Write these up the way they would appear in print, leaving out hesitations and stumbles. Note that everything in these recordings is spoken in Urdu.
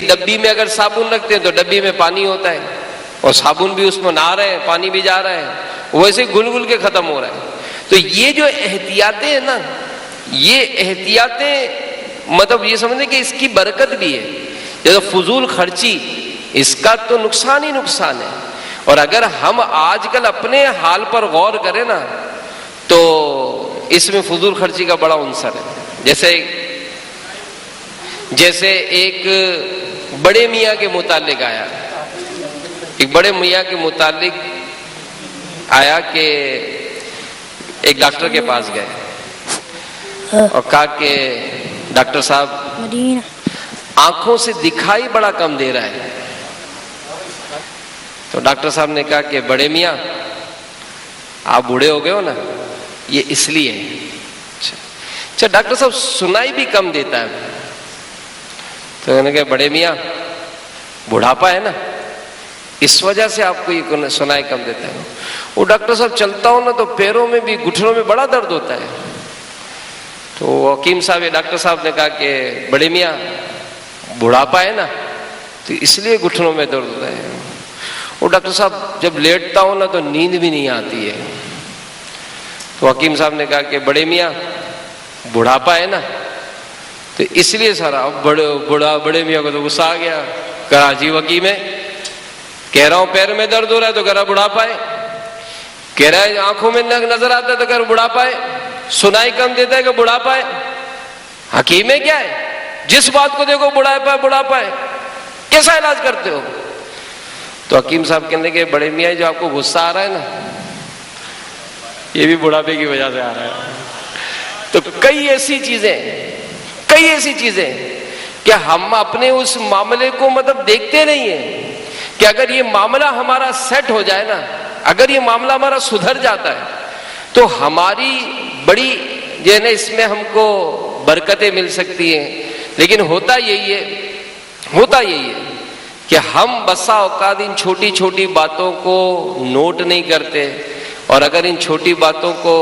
ڈبی میں اگر صابن رکھتے ہیں تو ڈبی میں پانی ہوتا ہے اور صابن بھی اس میں نہ رہے، پانی بھی جا رہا ہے، ویسے گل گل کے ختم ہو رہا ہے۔ تو یہ جو احتیاطیں ہیں نا، یہ احتیاطیں مطلب یہ سمجھیں کہ اس کی برکت بھی ہے۔ جیسے فضول خرچی، اس کا تو نقصان ہی نقصان ہے، اور اگر ہم آج کل اپنے حال پر غور کریں نا تو اس میں فضول خرچی کا بڑا عنصر ہے۔ جیسے ایک بڑے میاں کے متعلق آیا، ایک بڑے میاں کے متعلق آیا کہ ایک ڈاکٹر کے پاس گئے اور کہا کہ ڈاکٹر صاحب آنکھوں سے دکھائی بڑا کم دے رہا ہے۔ تو ڈاکٹر صاحب نے کہا کہ بڑے میاں آپ بوڑھے ہو گئے ہو نا، یہ اس لیے ہے۔ اچھا ڈاکٹر صاحب سنائی بھی کم دیتا ہے۔ تو انہوں نے کہا بڑے میاں بڑھاپا ہے نا، اس وجہ سے آپ کو یہ سنائی کم دیتا ہے۔ وہ ڈاکٹر صاحب چلتا ہوں نا تو پیروں میں بھی گھٹنوں میں بڑا درد ہوتا ہے۔ تو حکیم صاحب ڈاکٹر صاحب نے کہا کہ بڑے میاں بڑھاپا ہے نا تو اس لیے گھٹنوں میں درد ہوتا ہے۔ وہ ڈاکٹر صاحب جب لیٹتا ہوں نا تو نیند بھی نہیں آتی ہے۔ تو حکیم صاحب نے کہا کہ بڑے میاں بڑھاپا ہے نا تو اس لیے سارا بڑے میاں کو تو غصہ آ گیا، کہا جی حکیم ہے، کہہ رہا ہوں پیر میں درد ہو رہا ہے تو کہہ رہا بڑھاپا ہے، کہہ رہا ہے آنکھوں میں نظر آتا ہے تو کہہ رہا بڑھاپا ہے، سنائی کم دیتا ہے کہ بڑھاپا ہے۔ حکیم ہے کیا ہے، جس بات کو دیکھو بڑھاپا ہے، کیسا علاج کرتے ہو؟ تو حکیم صاحب کہنے کہ بڑے میاں جو آپ کو غصہ آ رہا ہے نا یہ بھی بڑھاپے کی وجہ سے آ رہا ہے۔ تو کئی ایسی چیزیں کہ ہم اپنے اس معاملے کو مطلب دیکھتے نہیں ہیں کہ اگر یہ معاملہ ہمارا سیٹ ہو جائے نا، اگر یہ معاملہ ہمارا سدھر جاتا ہے تو ہماری بڑی جو ہے نا اس میں ہم کو برکتیں مل سکتی ہیں۔ لیکن ہوتا یہی ہے کہ ہم بسا اوقات ان چھوٹی چھوٹی باتوں کو نوٹ نہیں کرتے، اور اگر ان چھوٹی باتوں کو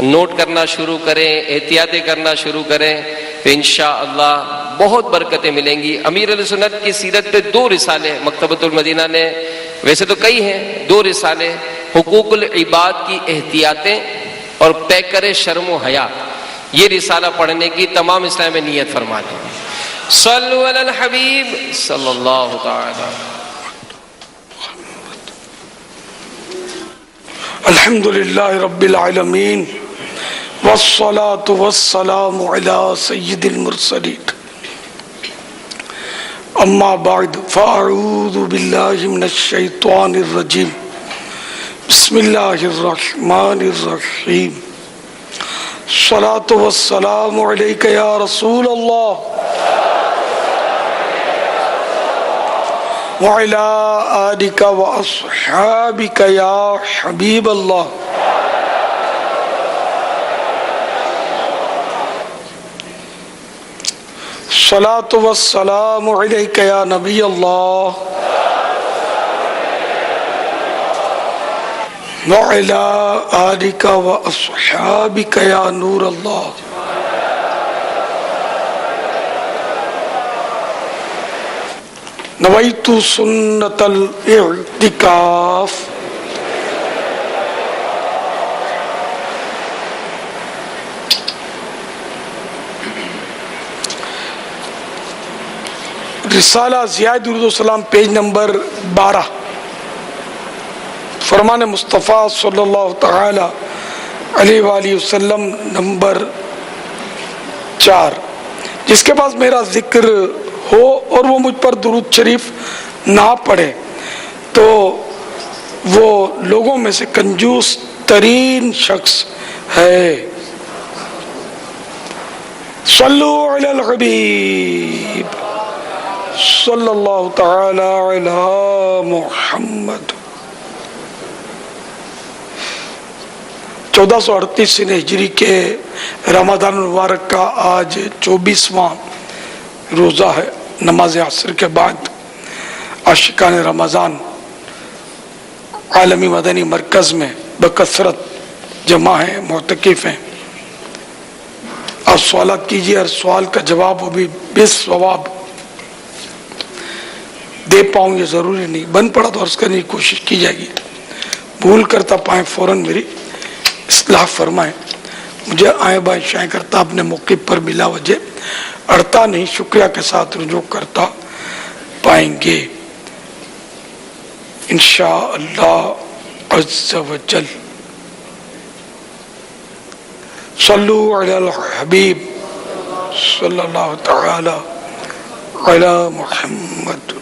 نوٹ کرنا شروع کریں، احتیاطیں کرنا شروع کریں تو انشاءاللہ بہت برکتیں ملیں گی۔ امیر علیہ سنت کی سیرت پہ 2 رسالے مکتبۃ المدینہ نے، ویسے تو کئی ہیں، 2 رسالے، حقوق العباد کی احتیاطیں اور پیکر شرم و حیا، یہ رسالہ پڑھنے کی تمام اسلام میں نیت فرما دیں۔ صلو علی الحبیب صلی اللہ تعالی۔ الحمدللہ رب العالمین والصلاة والسلام علی سید المرسلین، اما بعد فاعوذ باللہ من الشیطان الرجیم، بسم اللہ الرحمن الرحیم، الصلاة والسلام علیک یا رسول اللہ وعلى آلك وأصحابك يا حبيب الله۔ الصلاة والسلام عليك يا نبي الله وعلى آلك وأصحابك يا نور الله۔ نویت سنت الاعتکاف۔ رسالہ ضیاء درود و سلام پیج نمبر 12، فرمان مصطفیٰ صلی اللہ تعالی علیہ وآلہ وسلم نمبر 4۔ جس کے پاس میرا ذکر ہو اور وہ مجھ پر درود شریف نہ پڑھے تو وہ لوگوں میں سے کنجوس ترین شخص ہے۔ صلو علی الحبیب صلی اللہ تعالی علی محمد۔ 1438 ہجری کے رمضان المبارک کا آج 24واں روزہ ہے۔ نماز عصر کے بعد عاشقان رمضان عالمی مدنی مرکز میں بکثرت جمع ہیں، معتکف ہیں۔ آپ سوالات کیجیے، ہر سوال کا جواب وہ بھی بے ثواب دے پاؤں یہ ضروری نہیں، بن پڑا تو عرض کرنے کی کوشش کی جائے گی، بھول کرتا پائیں فوراً میری اصلاح فرمائیں، مجھے آئیں بائیں شائیں کرتا اپنے موقع پر بلا وجہ اڑتا نہیں، شکریہ کے ساتھ رجوع کرتا پائیں گے انشاءاللہ عز و جل۔ صلو علی الحبیب صلی اللہ تعالی علی محمد۔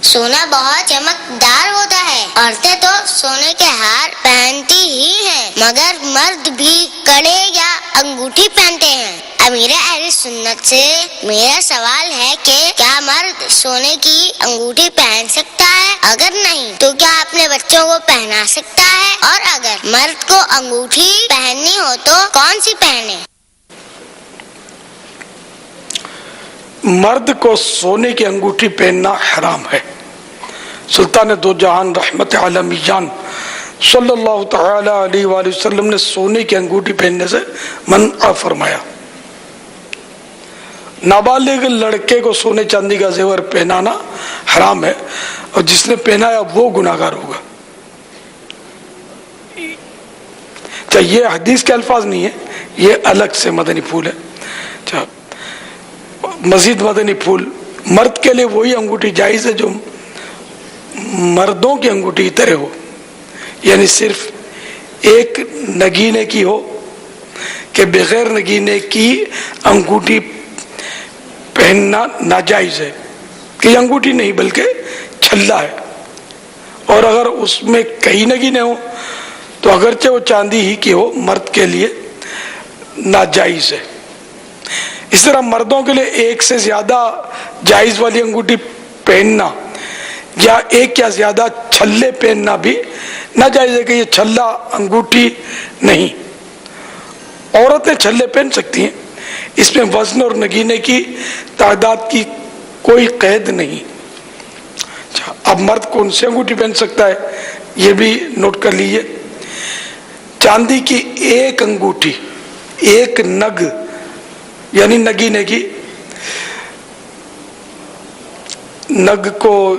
سونا بہت چمکدار ہوتا ہے، عورتیں تو سونے کے ہار پہنتی ہی ہیں، مگر مرد بھی کڑے یا انگوٹھی پہنتے ہیں۔ امیر اہل سنت سے میرا سوال ہے کہ کیا مرد سونے کی انگوٹھی پہن سکتا ہے؟ اگر نہیں تو کیا اپنے بچوں کو پہنا سکتا ہے؟ اور اگر مرد کو انگوٹھی پہننی ہو تو کون سی پہنے؟ مرد کو سونے کی انگوٹھی پہننا حرام ہے۔ سلطان دو جہان رحمت عالمیان صلی اللہ تعالی علیہ وآلہ وسلم نے سونے کی انگوٹھی پہننے سے منع فرمایا۔ نابالغ لڑکے کو سونے چاندی کا زیور پہنانا حرام ہے، اور جس نے پہنایا وہ گناہگار ہوگا۔ یہ حدیث کے الفاظ نہیں ہے، یہ الگ سے مدنی پھول ہے۔ مزید مدنی پھول، مرد کے لیے وہی انگوٹھی جائز ہے جو مردوں کی انگوٹھی کی طرح ہو، یعنی صرف ایک نگینے کی ہو، کہ بغیر نگینے کی انگوٹھی پہننا ناجائز ہے، کہ یہ انگوٹھی نہیں بلکہ چھلا ہے، اور اگر اس میں کئی نگینے ہوں تو اگرچہ وہ چاندی ہی کی ہو مرد کے لیے ناجائز ہے۔ اس طرح مردوں کے لیے ایک سے زیادہ جائز والی انگوٹھی پہننا یا ایک یا زیادہ چھلے پہننا بھی ناجائز ہے، کہ یہ چھلا انگوٹھی نہیں۔ عورتیں چھلے پہن سکتی ہیں، اس میں وزن اور نگینے کی تعداد کی کوئی قید نہیں۔ اب مرد کون سی انگوٹھی پہن سکتا ہے یہ بھی نوٹ کر لیجیے۔ چاندی کی ایک انگوٹھی، ایک نگ یعنی نگینے کی، نگ کو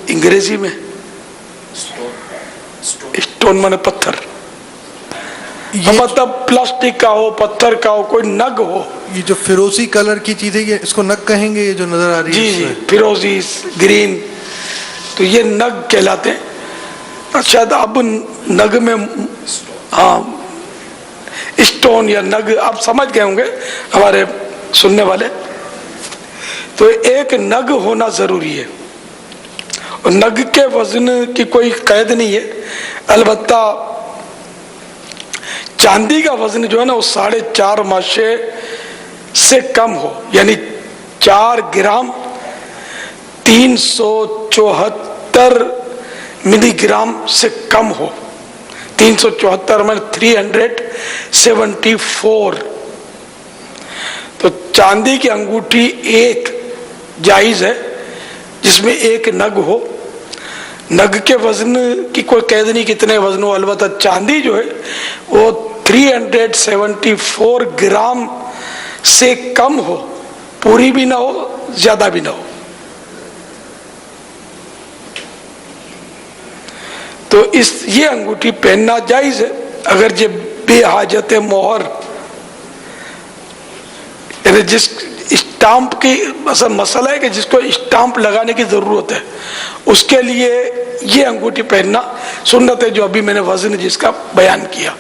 انگریزی میں اسٹون مانے پتھر، مطلب پلاسٹک کا ہو، پتھر کا ہو، کوئی نگ ہو۔ یہ جو فیروزی کلر کی چیزیں یہ اس کو نگ کہیں گے، یہ جو نظر آ رہی ہے؟ جی فیروزی گرین، تو یہ نگ کہلاتے ہیں۔ شاید اب نگ میں ہاں اسٹون یا نگ آپ سمجھ گئے ہوں گے ہمارے سننے والے۔ تو ایک نگ ہونا ضروری ہے، اور نگ کے وزن کی کوئی قید نہیں ہے، البتہ چاندی کا وزن جو ہے نا وہ 4.5 ماشے سے کم ہو، یعنی 4 گرام 374 ملی گرام سے کم ہو۔ 374 میں 374۔ تو چاندی کی انگوٹھی ایک جائز ہے جس میں ایک نگ ہو۔ نگ کے وزن کی کوئی قید نہیں کتنے وزن ہو، البتہ چاندی جو ہے وہ 374 گرام سے کم ہو، پوری بھی نہ ہو زیادہ بھی نہ ہو۔ تو یہ انگوٹھی پہننا جائز ہے، اگر یہ بے حاجت مہر، یعنی جس اسٹامپ کی مسئلہ ہے کہ جس کو اسٹامپ لگانے کی ضرورت ہے، اس کے لیے یہ انگوٹھی پہننا سنت ہے، جو ابھی میں نے وزن جس کا بیان کیا۔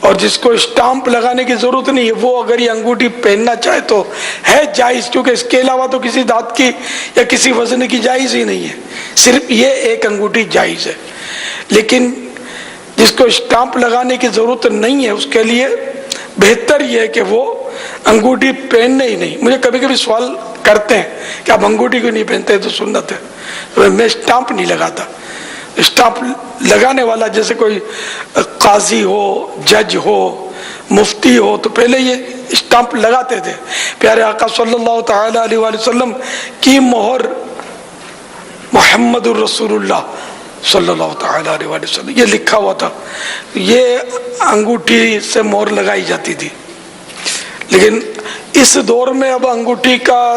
اور جس کو اسٹامپ لگانے کی ضرورت نہیں ہے وہ اگر یہ انگوٹھی پہننا چاہے تو ہے جائز، کیونکہ اس کے علاوہ تو کسی دھات کی یا کسی وزن کی جائز ہی نہیں ہے، صرف یہ ایک انگوٹھی جائز ہے۔ لیکن جس کو اسٹامپ لگانے کی ضرورت نہیں ہے اس کے لیے بہتر یہ ہے کہ وہ انگوٹھی پہننے ہی نہیں۔ مجھے کبھی کبھی سوال کرتے ہیں کہ آپ انگوٹھی کیوں نہیں پہنتے؟ تو سنت ہے، میں اسٹامپ نہیں لگاتا۔ اسٹامپ لگانے والا جیسے کوئی قاضی ہو، جج ہو، مفتی ہو، تو پہلے یہ اسٹامپ لگاتے تھے۔ پیارے آقا صلی اللہ تعالی علیہ وآلہ وسلم کی مہر محمد الرسول اللہ صلی اللہ تعالی علیہ وآلہ وسلم یہ لکھا ہوا تھا، یہ انگوٹھی سے مہر لگائی جاتی تھی۔ لیکن اس دور میں اب انگوٹھی کا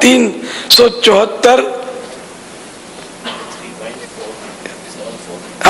374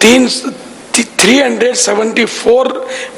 374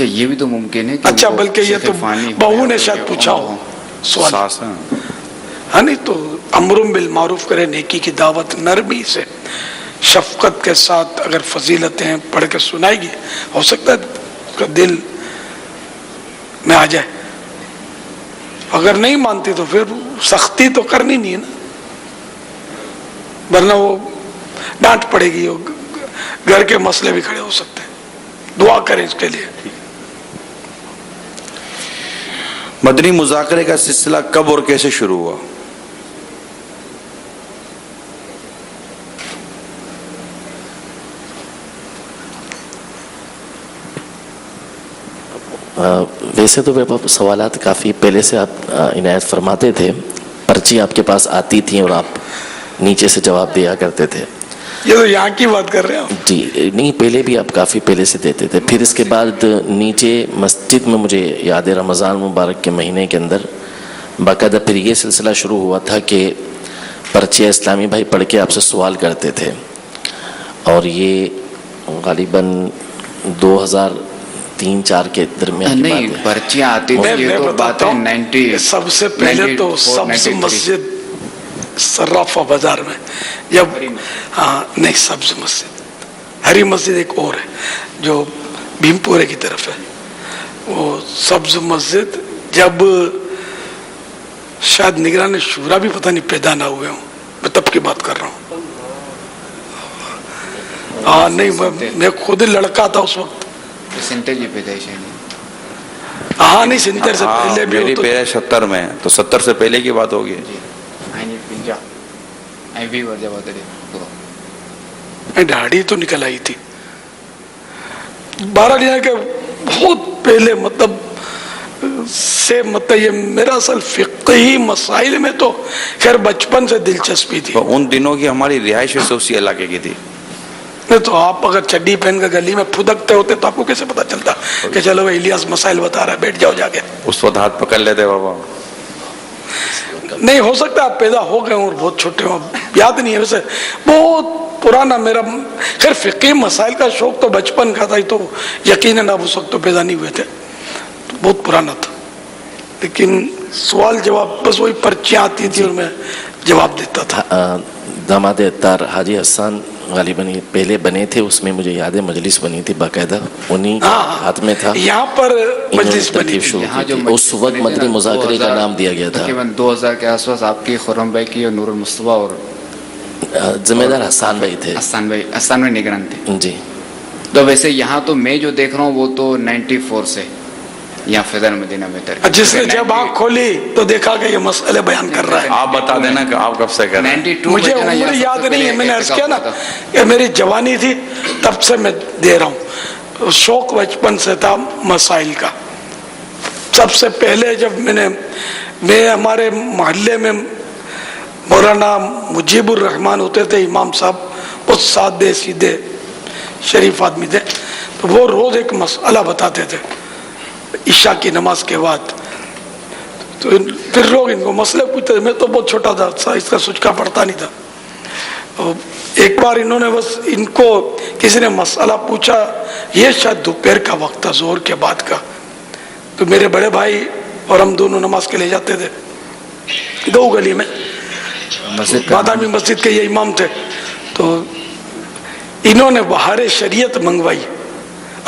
اچھا یہ بھی تو ممکن ہے کہ اچھا وہ بلکہ یہ تو فانی بہو نے شاید پوچھا ہو سوال. ہاں نہیں تو امر بالمعروف کرے، نیکی کی دعوت نرمی سے شفقت کے ساتھ اگر فضیلتیں پڑھ کے سنائے گی، ہو سکتا ہے اس کا دل میں آ جائے. اگر نہیں مانتی تو پھر سختی تو کرنی نہیں ہے نا، ورنہ وہ ڈانٹ پڑے گی، گھر کے مسئلے بھی کھڑے ہو سکتے ہیں. دعا کریں اس کے لیے. مدنی مذاکرے کا سلسلہ کب اور کیسے شروع ہوا؟ ویسے تو سوالات کافی پہلے سے آپ عنایت فرماتے تھے، پرچی آپ کے پاس آتی تھی اور آپ نیچے سے جواب دیا کرتے تھے. یہ تو یہاں کی بات کر رہے ہیں آپ؟ جی نہیں، پہلے بھی آپ کافی پہلے سے دیتے تھے. پھر اس کے بعد نیچے مسجد میں مجھے یاد ہے رمضان مبارک کے مہینے کے اندر باقاعدہ پھر یہ سلسلہ شروع ہوا تھا کہ پرچیہ اسلامی بھائی پڑھ کے آپ سے سوال کرتے تھے، اور یہ غالباً 2003-04 کے درمیان. نہیں پرچیاں آتی تھی، یہ تو بات ہے 90. سب سے پہلے تو سبز مسجد صرافہ بازار میں، جب ہاں نہیں سبز مسجد، ہری مسجد ایک اور ہے جو بھیم پورے کی طرف ہے، وہ سبز مسجد جب شاید نگران شورا بھی پتہ نہیں پیدا نہ ہوئے ہوں، میں تب کی بات کر رہا ہوں. ہاں نہیں میں خود لڑکا تھا اس وقت. سنٹر کی پیدائش ہے. ہاں نہیں سنٹر سے پہلے بھی. میری پہلے 70 میں، تو 70 سے پہلے کی بات ہوگی. داڑھی تو نکل آئی تھی 12 کے بہت پہلے، مطلب سے مطلب یہ میرا اصل فقہی مسائل میں تو خیر بچپن سے دلچسپی تھی. ان دنوں کی ہماری رہائش اسی علاقے کی تھی. تو آپ اگر چڈی پہن کر گلی میں پھدکتے ہوتے تو آپ کو کیسے پتا چلتا کہ چلو الیاس مسائل بتا رہا ہے، بیٹھ جاؤ جا کے. اس وقت ہاتھ پکڑ لیتے بابا. نہیں ہو سکتا آپ پیدا ہو گئے اور بہت چھوٹے ہوں، یاد نہیں ہے. ویسے بہت پرانا میرا خیر فقہی مسائل کا شوق تو بچپن کا تھا، تو یقیناً آپ اس وقت تو پیدا نہیں ہوئے تھے، بہت پرانا تھا. لیکن سوال جواب بس وہی پرچیاں آتی تھی اور میں جواب دیتا تھا. داماد اتار حاجی حسان غالباً پہلے بنے تھے، اس میں مجھے یاد ہے مجلس بنی تھی باقاعدہ، انہی ہاتھ میں تھا. یہاں پر مجلس بنی تھی، اس وقت مدنی مذاکرے کا نام دیا گیا تھا. 2000 کے آس پاس آپ کی خرم بھائی کی اور نور المصطفیٰ اور ذمہ دار حسان بھائی تھے. حسان بھائی نگران تھے. جی تو ویسے یہاں تو میں جو دیکھ رہا ہوں وہ تو 94 سے یہاں فیضان مدینہ میں تر. جس نے جب آنکھ کھولی تو دیکھا کہ یہ مسئلے بیان کر رہا ہے. آپ بتا دینا کہ آپ کب سے کر رہے ہیں. مجھے عمر یاد نہیں ہے، میں نے عرض کیا نا کہ میری جوانی تھی تب سے میں دے رہا ہوں. شوق بچپن سے تھا مسائل کا. سب سے پہلے جب میں ہمارے محلے میں مولانا مجیب الرحمان ہوتے تھے، امام صاحب بہت سادے سیدھے شریف آدمی تھے، تو وہ روز ایک مسئلہ بتاتے تھے عشاء کی نماز کے بعد. تو پھر لوگ ان کو مسئلے پوچھتے تھے. میں تو بہت چھوٹا تھا، اس کا سچکا پڑتا نہیں تھا. ایک بار انہوں نے بس ان کو کسی نے مسئلہ پوچھا، یہ شاید دوپہر کا وقت تھا، ظہر کے بعد کا. تو میرے بڑے بھائی اور ہم دونوں نماز کے لے جاتے تھے دو گلی میں، بادامی مسجد کے یہ امام تھے. تو انہوں نے بہار شریعت منگوائی.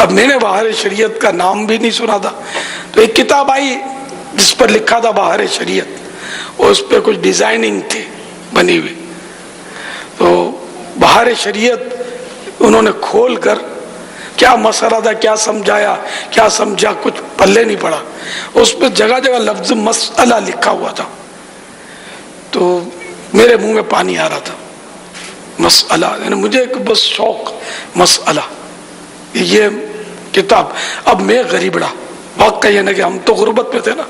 اب میں نے بہار شریعت کا نام بھی نہیں سنا تھا، تو ایک کتاب آئی جس پر لکھا تھا بہار شریعت، اور اس پہ کچھ ڈیزائننگ تھی بنی ہوئی. تو بہار شریعت انہوں نے کھول کر کیا مسئلہ تھا، کیا سمجھایا، کیا سمجھا، کچھ پلے نہیں پڑا. اس پہ جگہ جگہ لفظ مسئلہ لکھا ہوا تھا. تو میرے منہ میں پانی آ رہا تھا. مسئلہ یعنی مجھے ایک بس شوق مسئلہ، یہ کتاب. اب میں غریب رہا، واقعہ یہ نا کہ ہم تو غربت پہ تھے نا،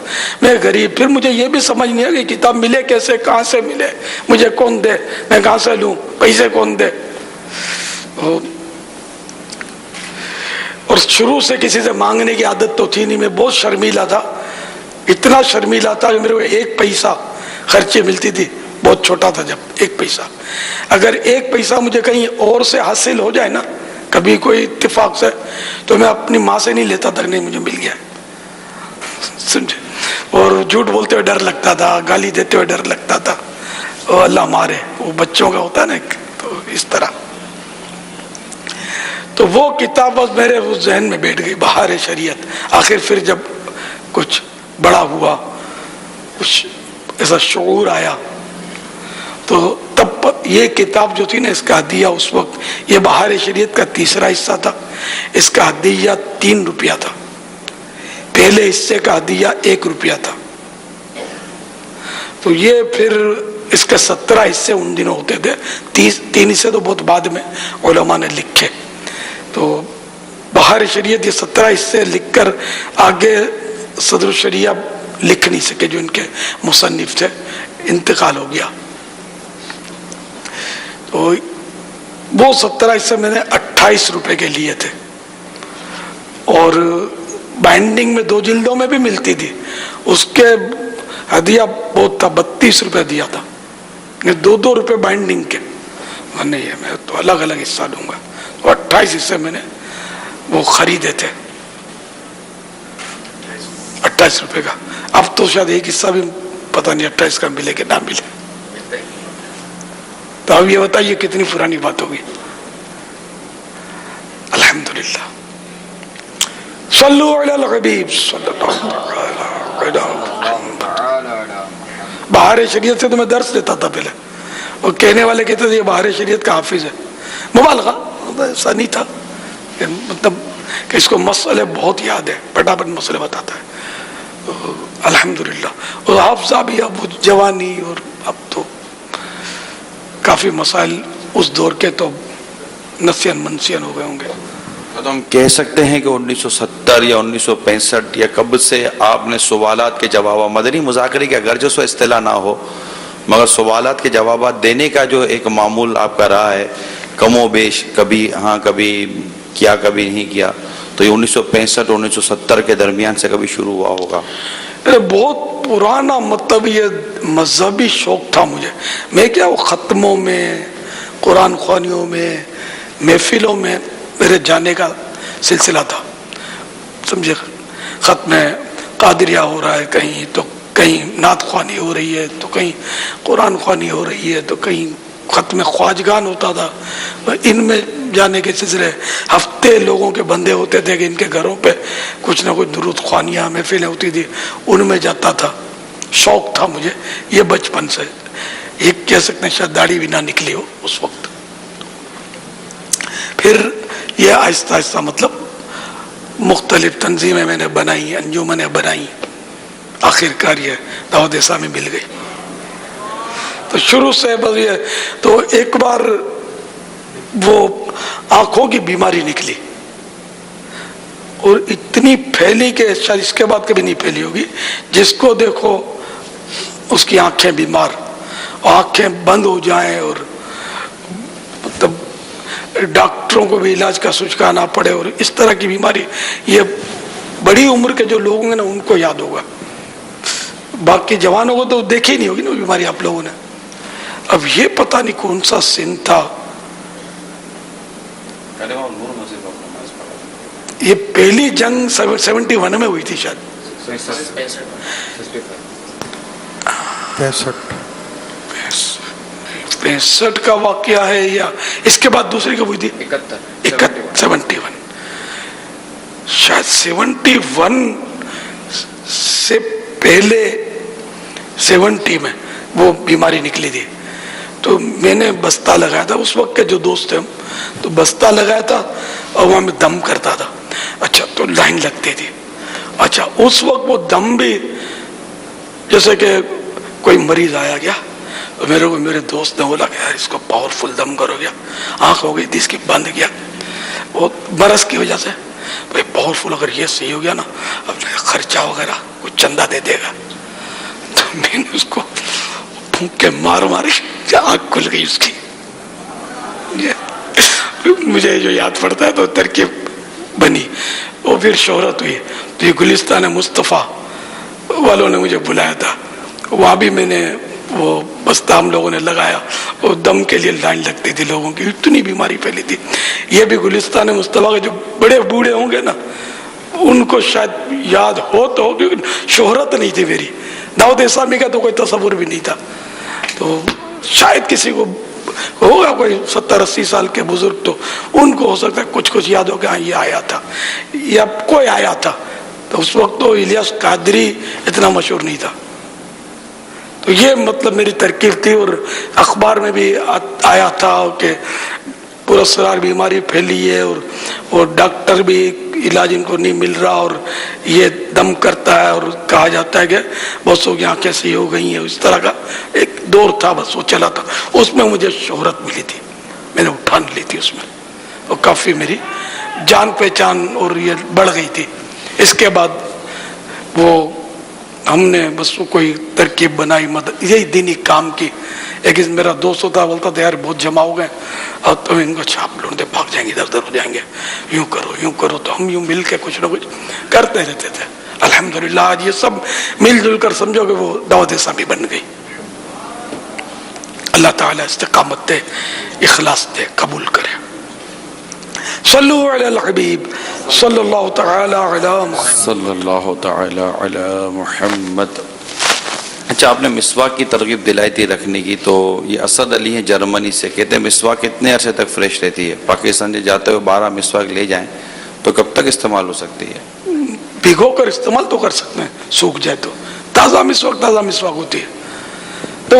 میں غریب. پھر مجھے یہ بھی سمجھ نہیں آیا کہ کتاب ملے کیسے، کہاں سے ملے، مجھے کون دے، میں کہاں سے لوں، پیسے کون دے. اور شروع سے کسی سے مانگنے کی عادت تو تھی نہیں. میں بہت شرمیلا تھا، اتنا شرمیلا تھا کہ میرے کو 1 پیسہ خرچے ملتی تھی. بہت چھوٹا تھا جب 1 پیسہ. اگر 1 پیسہ مجھے کہیں اور سے حاصل ہو جائے نا کبھی کوئی اتفاق سے تو میں اپنی ماں سے نہیں لیتا تھا، نہیں مجھے مل گیا، سمجھے. اور جھوٹ بولتے ہوئے ڈر لگتا تھا، گالی دیتے ہوئے ڈر لگتا تھا، اور اللہ مارے، وہ بچوں کا ہوتا ہے نا. تو اس طرح تو وہ کتاب بس میرے اس ذہن میں بیٹھ گئی، بہار شریعت. آخر پھر جب کچھ بڑا ہوا، کچھ ایسا شعور آیا، تو تب یہ کتاب جو تھی نا، اس کا ہدیہ اس وقت، یہ بہار شریعت کا تیسرا حصہ تھا، اس کا ہدیہ 3 روپیہ تھا. پہلے حصے کا ہدیہ 1 روپیہ تھا. تو یہ پھر اس کے 17 حصے ان دنوں ہوتے تھے. 3 حصے تو بہت بعد میں علماء نے لکھے. تو بہار شریعت یہ 17 حصے لکھ کر آگے صدر الشریعہ لکھ نہیں سکے، جو ان کے مصنف تھے، انتقال ہو گیا. تو وہ 17 حصے میں نے 28 روپے کے لیے تھے، اور بائنڈنگ میں 2 جلدوں میں بھی ملتی تھی. اس کے ہدیہ بہت تھا، 32 روپے دیا تھا، 2 روپے بائنڈنگ کے. نہیں ہے، میں تو الگ الگ حصہ لوں گا. تو 28 حصے میں نے وہ خریدے تھے 28 روپے کا. اب تو شاید ایک حصہ بھی پتہ نہیں 28 کا ملے کہ نہ ملے. تو اب یہ بتائیے کتنی پرانی بات ہوگی. الحمدللہ. صلو علی الحبیب صلی اللہ علیہ وسلم. بہار شریعت سے تو میں درس دیتا تھا پہلے، اور کہنے والے کہتے تھے یہ بہار شریعت کا حافظ ہے. مبالغہ، ایسا نہیں تھا، مطلب کہ اس کو مسئلے بہت یاد ہے، پٹاپٹ مسئلے بتاتا ہے. الحمدللہ. اور حافظہ بھی اب جوانی، اور اب تو کافی مسائل اس دور کے تو نسین منسین ہو گئے ہوں گے. تو ہم کہہ سکتے ہیں کہ 1970 یا 1965 یا کب سے آپ نے سوالات کے جواب، مدنی مذاکرے کے اگرچہ سو اصطلاح نہ ہو، مگر سوالات کے جوابات دینے کا جو ایک معمول آپ کا رہا ہے، کم و بیش، کبھی ہاں کبھی کیا کبھی نہیں کیا، تو یہ 1965 اور 1970 کے درمیان سے کبھی شروع ہوا ہوگا. بہت پرانا، مطلب یہ مذہبی شوق تھا مجھے. میں کیا وہ ختموں میں، قرآن خوانیوں میں، محفلوں میں میرے جانے کا سلسلہ تھا، سمجھے. ختم قادریہ ہو رہا ہے کہیں، تو کہیں نعت خوانی ہو رہی ہے، تو کہیں قرآن خوانی ہو رہی ہے، تو کہیں ختم خواجگان ہوتا تھا. ان میں جانے کے سلسلے ہفتے لوگوں کے بندے ہوتے تھے کہ ان کے گھروں پہ کچھ نہ کچھ درود خوانیاں محفلیں ہوتی تھی، ان میں جاتا تھا. شوق تھا مجھے یہ بچپن سے. ایک کہہ سکتے ہیں شاید داڑھی بھی نہ نکلی ہو اس وقت. پھر یہ آہستہ آہستہ مطلب مختلف تنظیمیں میں نے بنائی، انجمنیں بنائی، آخر کار یہ دعوت اسلامی مل گئی. تو شروع سے بس یہ، تو ایک بار وہ آنکھوں کی بیماری نکلی، اور اتنی پھیلی کہ شاید اس کے بعد کبھی نہیں پھیلی ہوگی. جس کو دیکھو اس کی آنکھیں بیمار، آنکھیں بند ہو جائیں، اور مطلب ڈاکٹروں کو بھی علاج کا سوچنا پڑے، اور اس طرح کی بیماری. یہ بڑی عمر کے جو لوگ ہیں نا ان کو یاد ہوگا، باقی جوانوں کو تو دیکھی نہیں ہوگی نا بیماری آپ لوگوں نے. اب یہ پتہ نہیں کون سا سن تھا، یہ پہلی جنگ 71 میں ہوئی تھی شاید، 65 کا واقعہ ہے، یا اس کے بعد دوسری کب ہوئی تھی؟ 71 شاید. 71 سے پہلے 70 میں وہ بیماری نکلی تھی. تو میں نے بستہ لگایا تھا، اس وقت کے جو دوست تھے ہم، تو بستہ لگایا تھا اور وہاں میں دم کرتا تھا. اچھا، تو لائن لگتی تھی. اچھا، اس وقت وہ دم بھی جیسے کہ کوئی مریض آیا گیا، میرے کو میرے دوست نے بولا کہ یار اس کو پاورفل دم کرو گیا. آنکھ ہو گئی تھی اس کی بند کیا، وہ برس کی وجہ سے بھائی پاورفل، اگر یہ صحیح ہو گیا نا اب خرچہ وغیرہ کچھ چندہ دے دے گا. تو میں نے اس کو پھونک کے مار ماری، آنکھ کھل گئی اس کی. مجھے جو یاد پڑتا ہے تو ترکیب بنی، وہ پھر شہرت ہوئی. تو یہ گلستان مصطفیٰ والوں نے مجھے بلایا تھا، وہاں بھی میں نے وہ بستہ ہم لوگوں نے لگایا، اور دم کے لیے لائن لگتی تھی لوگوں کی، اتنی بیماری پھیلی تھی. یہ بھی گلستان مصطفیٰ کے جو بڑے بوڑھے ہوں گے نا، ان کو شاید یاد ہو تو ہو، کیونکہ شہرت نہیں تھی میری، دعوت اسلامی کا تو کوئی تصور بھی نہیں تھا. تو شاید کسی کو ہوگا کوئی 70-80 سال کے بزرگ، تو ان کو ہو سکتا ہے کچھ یاد ہو کہ ہاں یہ آیا تھا یا کوئی آیا تھا. تو اس وقت تو الیاس قادری اتنا مشہور نہیں تھا. تو یہ مطلب میری ترکیب تھی، اور اخبار میں بھی آیا تھا کہ پراسرار بیماری پھیلی ہے، اور ڈاکٹر بھی علاج ان کو نہیں مل رہا، اور یہ دم کرتا ہے، اور کہا جاتا ہے کہ بہت لوگ یہاں کیسی ہو گئی ہیں. اس طرح کا ایک دور تھا، بس وہ چلا تھا. اس میں مجھے شہرت ملی تھی، میں نے اٹھان لی تھی اس میں، اور کافی میری جان پہچان اور یہ بڑھ گئی تھی. اس کے بعد وہ ہم نے بس کوئی ترکیب بنائی، مدد یہی دینی کام کی. ایک میرا دوست ہوتا، بولتا تھا یار بہت جمع ہو گئے، اور تم ان کو چھاپ لوٹتے بھاگ جائیں گے، ادھر ادھر ہو جائیں گے، یوں کرو. تو ہم یوں مل کے کچھ نہ کچھ کرتے رہتے تھے. الحمدللہ آج یہ سب مل جل کر سمجھو کہ وہ دعوت اسلامی بن گئی. اللہ تعالیٰ استقامت دے، اخلاص دے، قبول کرے. صلو علی الحبیب صلی اللہ تعالی علی محمد صلی اللہ تعالی علی محمد. اچھا، آپ نے مسواک کی ترغیب دلائی تھی رکھنے کی، تو یہ اسد علی ہیں جرمنی سے، کہتے ہیں مسواک کتنے عرصے تک فریش رہتی ہے؟ پاکستان سے جاتے ہوئے 12 مسواک لے جائیں تو کب تک استعمال ہو سکتی ہے؟ بھگو کر استعمال تو کر سکتے ہیں، سوکھ جائے تو. تازہ مسواک ہوتی ہے. تو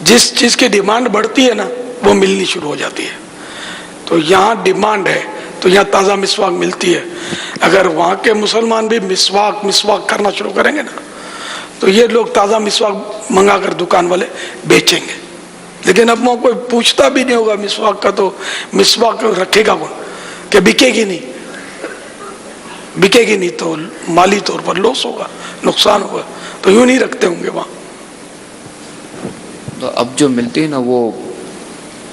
جس چیز کی ڈیمانڈ بڑھتی ہے نا، وہ ملنی شروع ہو جاتی ہے. تو یہاں ڈیمانڈ ہے تو یہاں تازہ مسواک ملتی ہے. اگر وہاں کے مسلمان بھی مسواک کرنا شروع کریں گے نا، تو یہ لوگ تازہ مسواک منگا کر دکان والے بیچیں گے. لیکن اب وہ کوئی پوچھتا بھی نہیں ہوگا مسواک کا، تو مسواک رکھے گا کون کہ بکے گی نہیں تو مالی طور پر لوس ہوگا، نقصان ہوگا. تو یوں نہیں رکھتے ہوں گے وہاں. تو اب جو ملتی ہے نا، وہ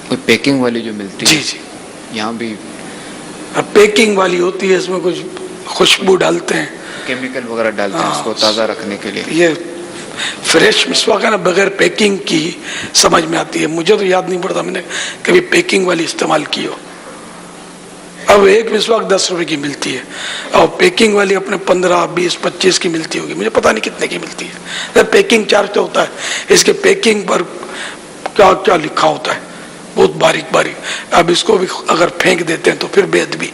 کوئی پیکنگ والی جو ملتی ہے، جی یہاں بھی پیکنگ والی ہوتی ہے، اس میں کچھ خوشبو ڈالتے ہیں، کیمیکل وغیرہ ڈالتے ہیں اس کو تازہ رکھنے کے لیے. یہ فریش مسواک ہے نا، بغیر پیکنگ کی سمجھ میں آتی ہے. مجھے تو یاد نہیں پڑتا میں نے کبھی پیکنگ والی استعمال کی ہو. اب ایک مسواک 10 روپے کی ملتی ہے، اور پیکنگ والی اپنے 15, 20, 25 کی ملتی ہوگی، مجھے پتا نہیں کتنے کی ملتی ہے. پیکنگ چارج تو ہوتا ہے، اس کے پیکنگ پر کیا کیا لکھا ہوتا ہے، بہت باریک. اب اس کو بھی اگر پھینک دیتے ہیں تو پھر بے ادبی.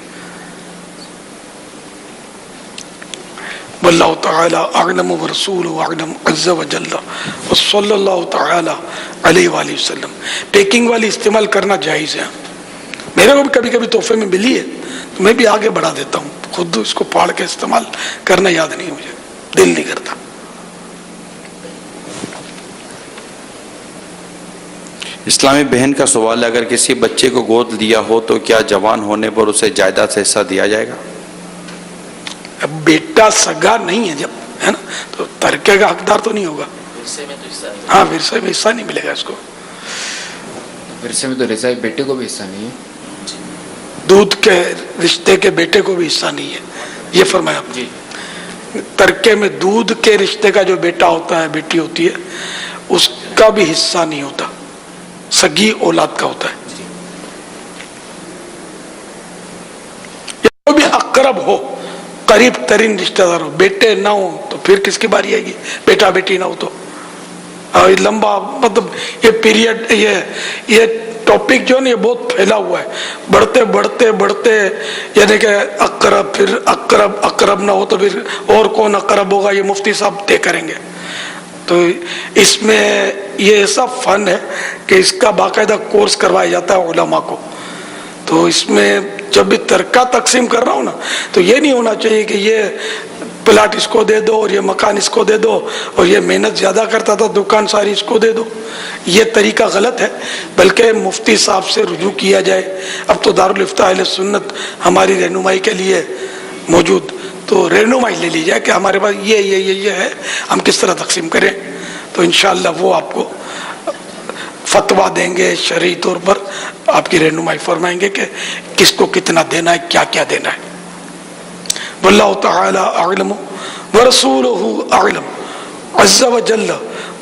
واللہ تعالی اعلم ورسولہ اعلم عز وجل وصلی اللہ تعالی علیہ وآلہ وسلم. پیکنگ والی استعمال کرنا جائز ہے. میرے کو بھی کبھی کبھی تحفے میں ملی ہے تو میں بھی آگے بڑھا دیتا ہوں. خود اس کو پھاڑ کے استعمال کرنا یاد نہیں، مجھے دل نہیں کرتا. اسلامی بہن کا سوال ہے، اگر کسی بچے کو گود لیا ہو تو کیا جوان ہونے پر اسے جائیداد سے حصہ دیا جائے گا؟ اب بیٹا سگا نہیں ہے جب، ہے نا، تو ترکے کا حقدار تو نہیں ہوگا. ہاں، ورثے میں حصہ نہیں ملے گا اس کو. ورثے میں تو رضائی بیٹے کو بھی حصہ نہیں ہے، دودھ کے رشتے کے بیٹے کو بھی حصہ نہیں ہے، یہ فرمایا آپ نے. ترکے میں دودھ کے رشتے کا جو بیٹا ہوتا ہے، بیٹی ہوتی ہے، اس کا بھی حصہ نہیں ہوتا، سگی اولاد کا ہوتا ہے. جو بھی اقرب ہو، قریب ترین رشتہ دار ہو، بیٹے نہ ہو تو پھر کس کی باری آئے گی؟ بیٹا بیٹی نہ ہو تو. لمبا مطلب یہ پیریڈ، یہ ٹاپک جو ہے نا، یہ بہت پھیلا ہوا ہے. بڑھتے یعنی کہ اقرب، پھر اقرب نہ ہو تو پھر اور کون اقرب ہوگا، یہ مفتی صاحب طے کریں گے. تو اس میں یہ ایسا فن ہے کہ اس کا باقاعدہ کورس کروایا جاتا ہے علماء کو. تو اس میں جب بھی ترکہ تقسیم کر رہا ہوں نا، تو یہ نہیں ہونا چاہیے کہ یہ پلاٹ اس کو دے دو اور یہ مکان اس کو دے دو، اور یہ محنت زیادہ کرتا تھا دکان ساری اس کو دے دو. یہ طریقہ غلط ہے، بلکہ مفتی صاحب سے رجوع کیا جائے. اب تو دارالافتاء اہل سنت ہماری رہنمائی کے لیے موجود، تو رہنمائی لے لی جائے کہ ہمارے پاس یہ ہے، ہم کس طرح تقسیم کریں. تو انشاءاللہ وہ آپ کو فتویٰ دیں گے، شرعی طور پر آپ کی رہنمائی فرمائیں گے کہ کس کو کتنا دینا ہے، کیا کیا دینا ہے. واللہ تعالی اعلم ورسولہ اعلم عز وجل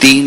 3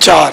4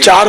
4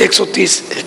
130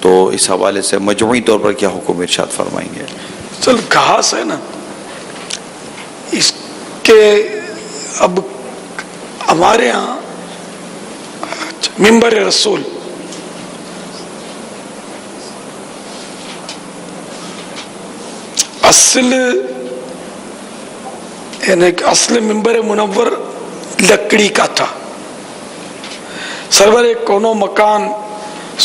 تو اس حوالے سے مجموعی طور پر کیا حکم ارشاد فرمائیں گے؟ چل گھاس ہے نا، اس کے اب ہمارے ہاں منبر رسول اصل یعنی کہ اصل منبر منور لکڑی کا تھا. سرور کونو مکان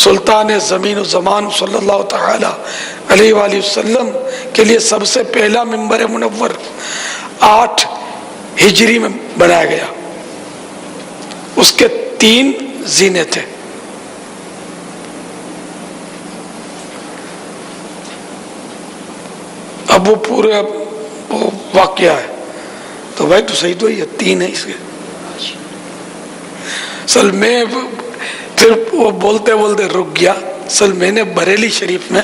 سلطان زمین و زمان صلی اللہ تعالی علیہ وآلہ وسلم کے لیے سب سے پہلا منبر منور 8 ہجری میں بنایا گیا. اس کے 3 زینے تھے. اب وہ پورے وہ واقعہ ہے تو بھائی تو صحیح تو ہی ہے، 3 ہے اس کے. اصل میں پھر وہ بولتے بولتے رک گیا. اصل میں نے بریلی شریف میں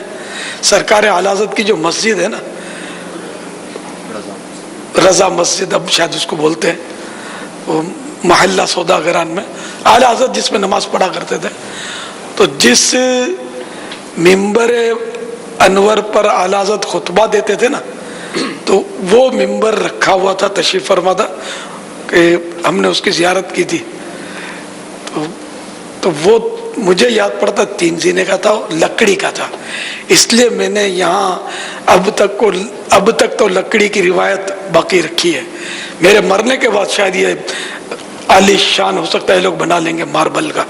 سرکار اعلی حضرت کی جو مسجد ہے نا، رضا مسجد اب شاید اس کو بولتے ہیں، وہ محلہ سوداگران میں اعلی حضرت جس میں نماز پڑھا کرتے تھے، تو جس ممبر انور پر اعلی حضرت خطبہ دیتے تھے نا، تو وہ ممبر رکھا ہوا تھا، تشریف فرما تھا کہ ہم نے اس کی زیارت کی تھی. تو وہ مجھے یاد پڑتا 3 زینے کا تھا، لکڑی کا تھا. اس لیے میں نے یہاں اب تک تو لکڑی کی روایت باقی رکھی ہے. میرے مرنے کے بعد شاید یہ عالی شان ہو سکتا ہے لوگ بنا لیں گے ماربل کا.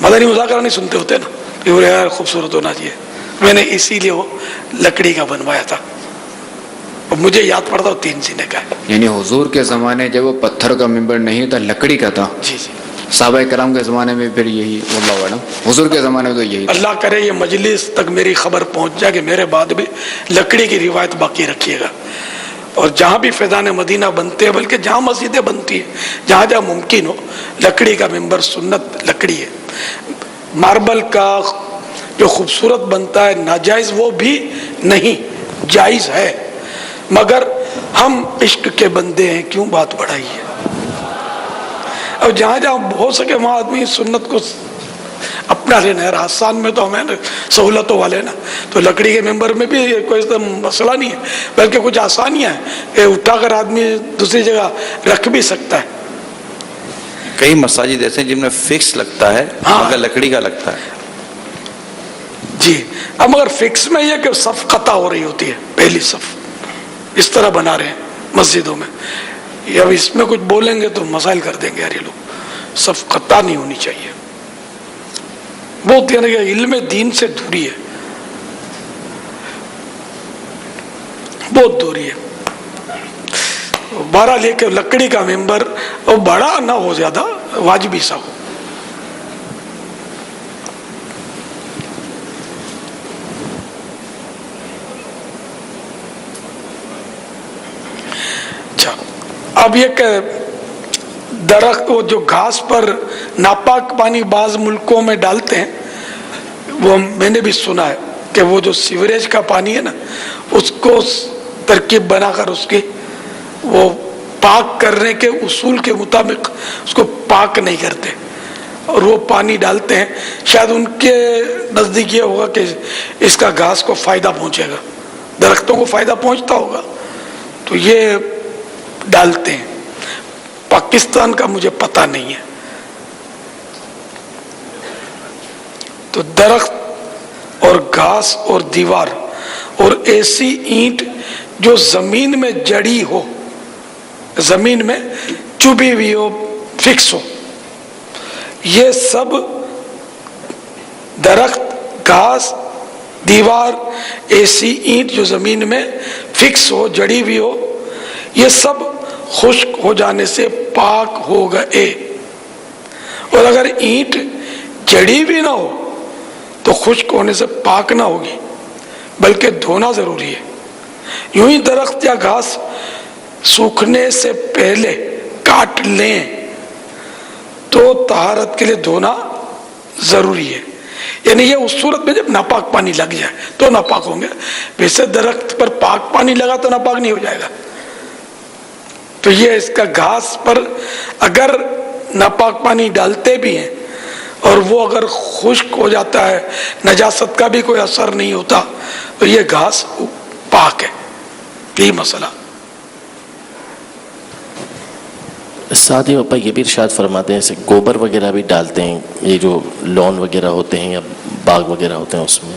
مدنی مذاکرہ نہیں سنتے ہوتے نا، یہ خوبصورت ہونا چاہیے. میں نے اسی لیے وہ لکڑی کا بنوایا تھا. مجھے یاد پڑتا 3 زینے کا ہے. یعنی حضور کے زمانے جب وہ پتھر کا ممبر نہیں تھا، لکڑی کا تھا. جی جی. صحابہ کرام کے زمانے میں پھر یہی، واللہ اعلم حضور کے زمانے میں تو یہی. اللہ کرے یہ مجلس تک میری خبر پہنچ جائے کہ میرے بعد بھی لکڑی کی روایت باقی رکھیے گا. اور جہاں بھی فیضان مدینہ بنتے ہیں، بلکہ جہاں مسجدیں بنتی ہیں، جہاں جہاں ممکن ہو، لکڑی کا ممبر سنت لکڑی ہے. ماربل کا جو خوبصورت بنتا ہے ناجائز وہ بھی نہیں، جائز ہے، مگر ہم عشق کے بندے ہیں، کیوں بات بڑھائی ہے. اب جہاں جہاں ہو سکے وہاں آدمی سنت کو اپنا لینا ہے. آسان میں تو ہمیں سہولتوں والے نا، تو لکڑی کے ممبر میں بھی کوئی مسئلہ نہیں ہے، بلکہ کچھ آسانیاں ہیں کہ اٹھا کر آدمی دوسری جگہ رکھ بھی سکتا ہے. کئی مساجد ایسے جن میں فکس لگتا ہے مگر لکڑی کا لگتا ہے. جی. اب مگر فکس میں یہ کہ صف قطع ہو رہی ہوتی ہے، پہلی صف اس طرح بنا رہے ہیں مسجدوں میں. اب اس میں کچھ بولیں گے تو مسائل کر دیں گے یار یہ لوگ. صف قطع نہیں ہونی چاہیے. بہت یعنی کہ علم دین سے دوری ہے، بہت دوری ہے. بارہ لے کے لکڑی کا ممبر اور بڑا نہ ہو زیادہ، واجبی سا ہو. اب یہ کہ درخت وہ جو گھاس پر ناپاک پانی بعض ملکوں میں ڈالتے ہیں، وہ میں نے بھی سنا ہے کہ وہ جو سیوریج کا پانی ہے نا، اس کو ترکیب بنا کر اس کی وہ پاک کرنے کے اصول کے مطابق اس کو پاک نہیں کرتے اور وہ پانی ڈالتے ہیں. شاید ان کے نزدیک یہ ہوگا کہ اس کا گھاس کو فائدہ پہنچے گا، درختوں کو فائدہ پہنچتا ہوگا، تو یہ ڈالتے ہیں. پاکستان کا مجھے پتہ نہیں ہے. تو درخت اور گھاس اور دیوار اور ایسی اینٹ جو زمین میں جڑی ہو، زمین میں چبھی ہوئی ہو، فکس ہو، یہ سب درخت، گھاس، دیوار، ایسی اینٹ جو زمین میں فکس ہو، جڑی ہوئی ہو، یہ سب خشک ہو جانے سے پاک ہو گئے. اور اگر اینٹ جڑی بھی نہ ہو تو خشک ہونے سے پاک نہ ہوگی، بلکہ دھونا ضروری ہے. یوں ہی درخت یا گھاس سوکھنے سے پہلے کاٹ لیں تو طہارت کے لیے دھونا ضروری ہے. یعنی یہ اس صورت میں جب ناپاک پانی لگ جائے تو ناپاک ہوں گے. ویسے درخت پر پاک پانی لگا تو ناپاک نہیں ہو جائے گا. تو یہ اس کا گھاس پر اگر ناپاک پانی ڈالتے بھی ہیں اور وہ اگر خشک ہو جاتا ہے، نجاست کا بھی کوئی اثر نہیں ہوتا، تو یہ گھاس پاک ہے. یہی مسئلہ. ساتھ ہی پاپا یہ بھی ارشاد فرماتے ہیں جیسے گوبر وغیرہ بھی ڈالتے ہیں، یہ جو لون وغیرہ ہوتے ہیں یا باغ وغیرہ ہوتے ہیں اس میں.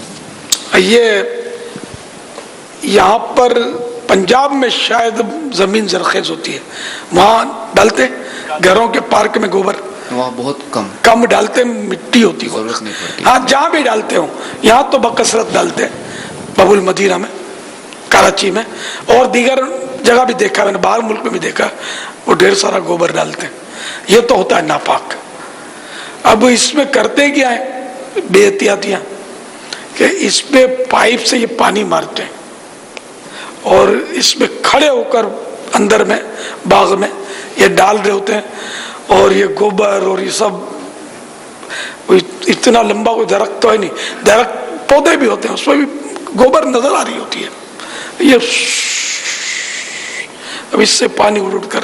یہ یہاں پر پنجاب میں شاید زمین زرخیز ہوتی ہے، وہاں ڈالتے ہیں. گھروں کے پارک میں گوبر وہاں بہت کم ڈالتے، مٹی ہوتی ہے. ضرورت نہیں پڑتی. ہاں جہاں بھی ڈالتے ہوں، یہاں تو بکثرت ڈالتے ہیں، باب المدینہ میں، کراچی میں، اور دیگر جگہ بھی دیکھا میں نے، باہر ملک میں بھی دیکھا، وہ ڈھیر سارا گوبر ڈالتے ہیں. یہ تو ہوتا ہے ناپاک. اب اس میں کرتے کیا ہے بے احتیاطیاں کہ اس پہ پائپ سے یہ پانی مارتے ہیں اور اس میں کھڑے ہو کر اندر میں باغ میں یہ ڈال رہے ہوتے ہیں. اور یہ گوبر اور یہ سب اتنا لمبا کوئی درخت تو ہے نہیں، درخت پودے بھی ہوتے ہیں اس میں بھی گوبر نظر آ رہی ہوتی ہے. یہ اب اس سے پانی اڑ کر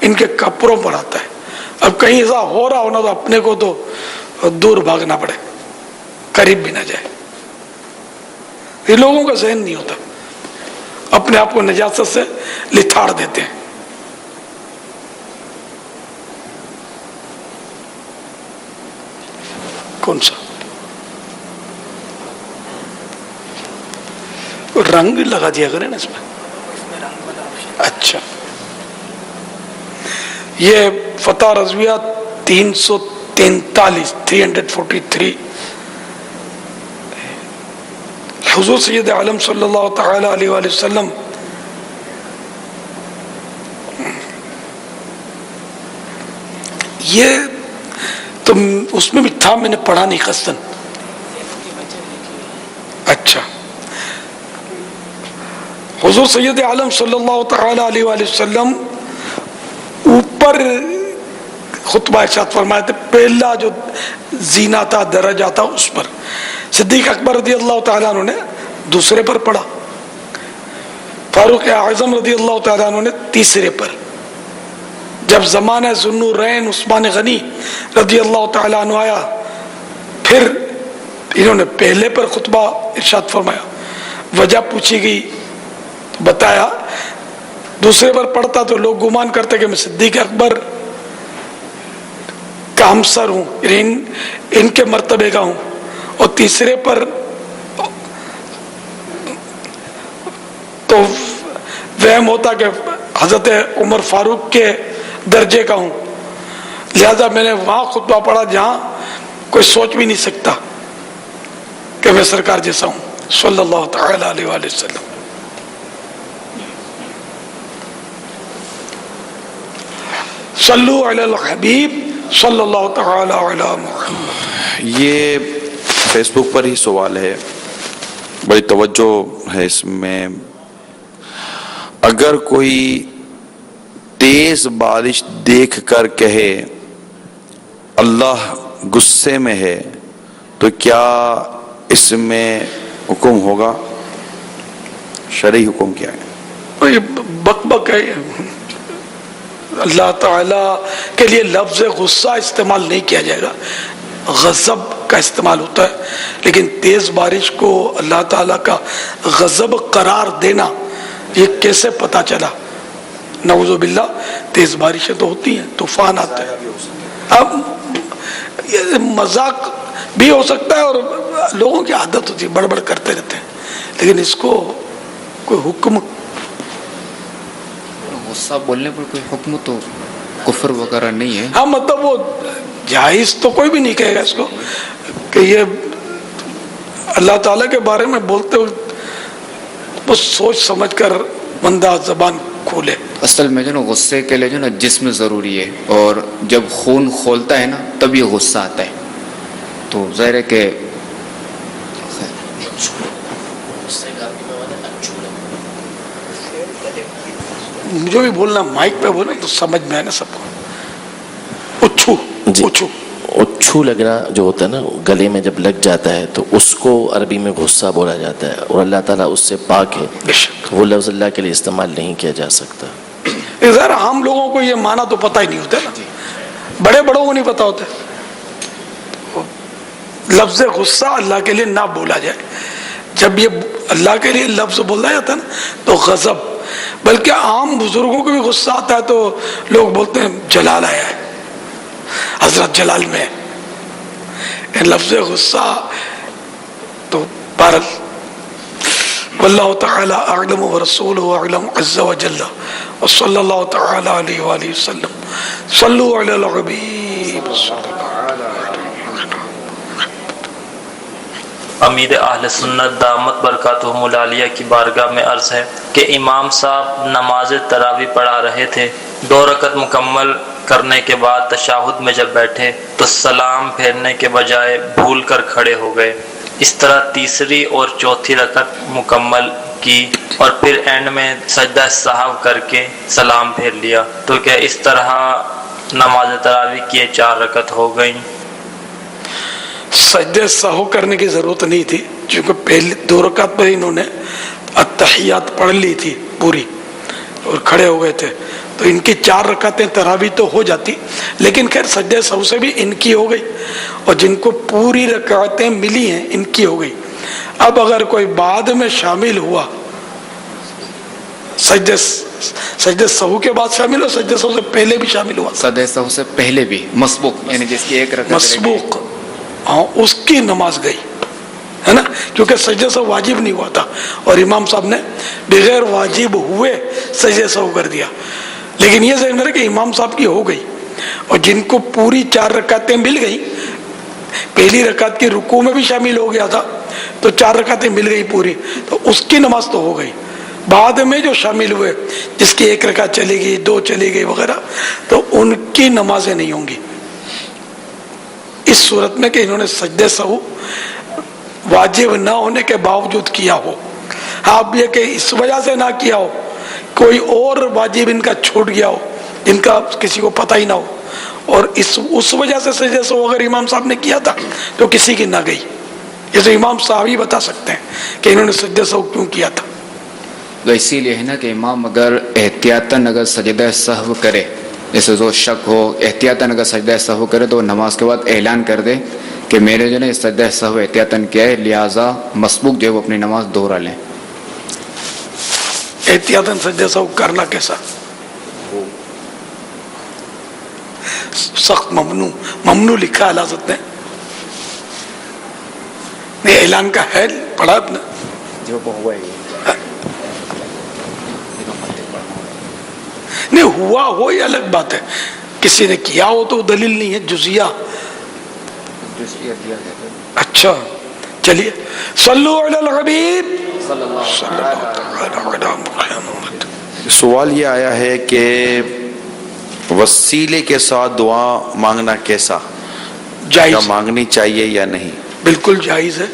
ان کے کپڑوں پر آتا ہے. اب کہیں ایسا ہو رہا ہونا تو اپنے کو تو دور بھاگنا پڑے، قریب بھی نہ جائے. یہ لوگوں کا ذہن نہیں ہوتا، اپنے آپ کو نجاست سے لتھاڑ دیتے ہیں. کون سا رنگ لگا دیا کرے نا اس میں. اچھا، یہ فتح رضویہ 343 حضور سید عالم صلی اللہ تعالی علیہ وآلہ وسلم یہ تو اس میں بھی تھا، میں نے پڑھا نہیں قصدن. اچھا، حضور سید عالم صلی اللہ تعالی علیہ وآلہ وسلم اوپر خطبہ ارشاد فرمائے تھے، پہلا جو زینہ تھا، درجہ تھا، اس پر. صدیق اکبر رضی اللہ تعالیٰ عنہ نے دوسرے پر پڑھا، فاروق اعظم رضی اللہ تعالیٰ عنہ نے تیسرے پر. جب زمانہ ذوالنورین عثمان غنی رضی اللہ تعالیٰ عنہ آیا، پھر انہوں نے پہلے پر خطبہ ارشاد فرمایا. وجہ پوچھی گئی تو بتایا دوسرے پر پڑھتا تو لوگ گمان کرتے کہ میں صدیق اکبر کا ہمسر ہوں، ان کے مرتبے کا ہوں، اور تیسرے پر تو وہم ہوتا کہ حضرت عمر فاروق کے درجے کا ہوں. لہذا میں نے وہاں خطبہ پڑھا جہاں کوئی سوچ بھی نہیں سکتا کہ میں سرکار جیسا ہوں صلی اللہ تعالی علیہ وآلہ وسلم. صلو علی الحبیب صلی اللہ تعالی علی محمد. یہ فیس بک پر ہی سوال ہے، بڑی توجہ ہے اس میں. اگر کوئی تیز بارش دیکھ کر کہے اللہ غصے میں ہے تو کیا اس میں حکم ہوگا؟ شرعی حکم کیا ہے؟ یہ بک بک ہے. اللہ تعالیٰ کے لیے لفظ غصہ استعمال نہیں کیا جائے گا، غضب کا استعمال ہوتا ہے. لیکن تیز بارش کو اللہ تعالیٰ کا غضب قرار دینا، یہ کیسے پتا چلا؟ نعوذ باللہ، تیز بارشیں تو ہوتی ہیں، طوفان آتے ہیں. اب یہ مذاق بھی ہو سکتا ہے اور لوگوں کی عادت ہوتی ہے، بڑبڑ کرتے رہتے ہیں، لیکن اس کو کوئی حکم، غصہ بولنے پر کوئی حکم تو کفر وغیرہ نہیں ہے. ہاں مطلب وہ جائز تو کوئی بھی نہیں کہے گا اس کو کہ یہ اللہ تعالیٰ کے بارے میں بولتے ہوئے بس سوچ سمجھ کر بندہ زبان کھولے. اصل میں جو نا غصے کے لیے جو نا جسم ضروری ہے، اور جب خون کھولتا ہے نا تب یہ غصہ آتا ہے. تو ظاہر ہے کہ جو بھی بولنا مائک پہ بولنا تو سمجھ میں آئے نا سب کو. اچھو جی، اچھو اچھو لگنا جو ہوتا ہے نا گلے میں جب لگ جاتا ہے تو اس کو عربی میں غصہ بولا جاتا ہے، اور اللہ تعالیٰ اس سے پاک ہے، بے شک. وہ لفظ اللہ کے لیے استعمال نہیں کیا جا سکتا. ذرا عام لوگوں کو یہ معنی تو پتہ ہی نہیں ہوتا نا، بڑے بڑوں کو نہیں پتہ ہوتا. لفظ غصہ اللہ کے لیے نہ بولا جائے. جب یہ اللہ کے لیے لفظ بولا جاتا ہے نا تو غضب، بلکہ عام بزرگوں کو بھی غصہ آتا ہے تو لوگ بولتے ہیں جلال آیا ہے، حضرت جلال میں ہے. لفظ غصہ تو بہرحال واللہ تعالی اعلم ورسولہ اعلم عز وجل وصلی اللہ تعالی علیہ وآلہ وسلم. صلو علی الحبیب. امیر اہل سنت دامت برکاتہم العالیہ کی بارگاہ میں عرض ہے کہ امام صاحب نماز تراویح پڑھا رہے تھے. 2 رکعت مکمل کرنے کے بعد تشہد میں جب بیٹھے تو سلام پھیرنے کے بجائے بھول کر کھڑے ہو گئے. اس طرح تیسری اور چوتھی رکعت مکمل کی اور پھر اینڈ میں سجدہ سہو کر کے سلام پھیر لیا. تو کیا اس طرح نماز تراویح کی 4 رکعت ہو گئیں؟ سجدہ سہو کرنے کی ضرورت نہیں تھی، چونکہ پہلی 2 رکعت پر انہوں نے التحیات پڑھ لی تھی پوری اور کھڑے ہو گئے تھے، تو ان کی 4 رکعتیں تراویح تو ہو جاتی، لیکن خیر سجدہ سہو سے بھی ان کی ہو گئی، اور جن کو پوری رکعتیں ملی ہیں ان کی ہو گئی. اب اگر کوئی بعد میں شامل ہوا، سجدہ سہو کے بعد شامل ہو، سجدہ سہو سے پہلے بھی شامل ہوا، سجدہ سہو سے پہلے بھی مسبوق، یعنی جس کی 1 رکعت مسبوق، ہاں اس کی نماز گئی ہے نا، کیونکہ سجدہ سہو واجب نہیں ہوا تھا اور امام صاحب نے بغیر واجب ہوئے سجدہ سہو کر دیا. لیکن یہ ذہن میں رکھے کہ امام صاحب کی ہو گئی، اور جن کو پوری 4 رکعتیں مل گئی، پہلی رکعت کی رکوع میں بھی شامل ہو گیا تھا تو 4 رکعتیں مل گئی پوری، تو اس کی نماز تو ہو گئی. بعد میں جو شامل ہوئے، جس کی 1 رکعت چلی گئی، 2 چلی گئی وغیرہ، تو ان کی نمازیں نہیں ہوں گی. اس صورت میں کہ انہوں نے سجدہ سہو واجب نہ ہونے کے باوجود کیا ہو. آپ یہ کہ اس وجہ سے نہ کیا ہو، کوئی اور واجب ان کا چھوٹ گیا ہو جن کا کسی کو پتہ ہی نہ ہو، اور اس وجہ سے سجدہ سہو اگر امام صاحب نے کیا تھا تو کسی کی نہ گئی. یہ تو امام صاحب ہی بتا سکتے ہیں کہ انہوں نے سجدہ سہو کیوں کیا تھا. تو اسی لیے ہے نا کہ امام اگر احتیاطاً اگر سجدہ سہو کرے، جیسے جو شک ہو، احتیاطاً اگر سجدہ سہو کرے تو نماز کے بعد اعلان کر دے کہ میرے جو ہے سجدہ سہو احتیاطاً کیا ہے، لہٰذا مسبوق جو ہے وہ اپنی نماز دوہرا لیں. احتیاطاً سجدہ سہو کرنا کیسا؟ سخت ممنوع لکھا ہے حضرت نے. نہیں اعلان کا ہے، پڑھا اپنا جو ہوا ہے نہیں ہوا ہو یہ الگ بات ہے، کسی نے کیا ہو تو دلیل نہیں ہے، جزیہ. اچھا چلیے، صلو علی الحبیب صلی اللہ علیہ محمد. سوال یہ آیا ہے کہ وسیلے کے ساتھ دعا مانگنا کیسا، جائز؟ کیا مانگنی چاہیے یا نہیں؟ بالکل جائز ہے.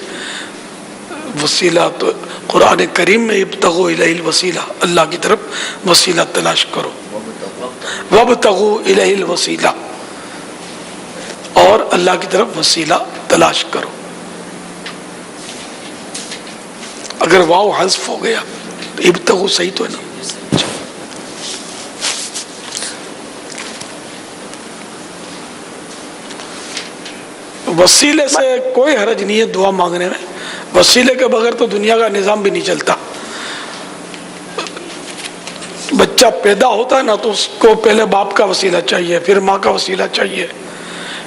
وسیلہ تو قرآن کریم میں ابتغوا الیہ الوسیلہ، اللہ کی طرف وسیلہ تلاش کرو، وابتغوا الیہ الوسیلہ، اور اللہ کی طرف وسیلہ تلاش کرو. اگر واو حذف ہو گیا تو ابتغوا صحیح تو ہے نا. وسیلے سے کوئی حرج نہیں ہے دعا مانگنے میں، وسیلے کے بغیر تو دنیا کا نظام بھی نہیں چلتا. بچہ پیدا ہوتا ہے نا تو اس کو پہلے باپ کا وسیلہ چاہیے، پھر ماں کا وسیلہ چاہیے،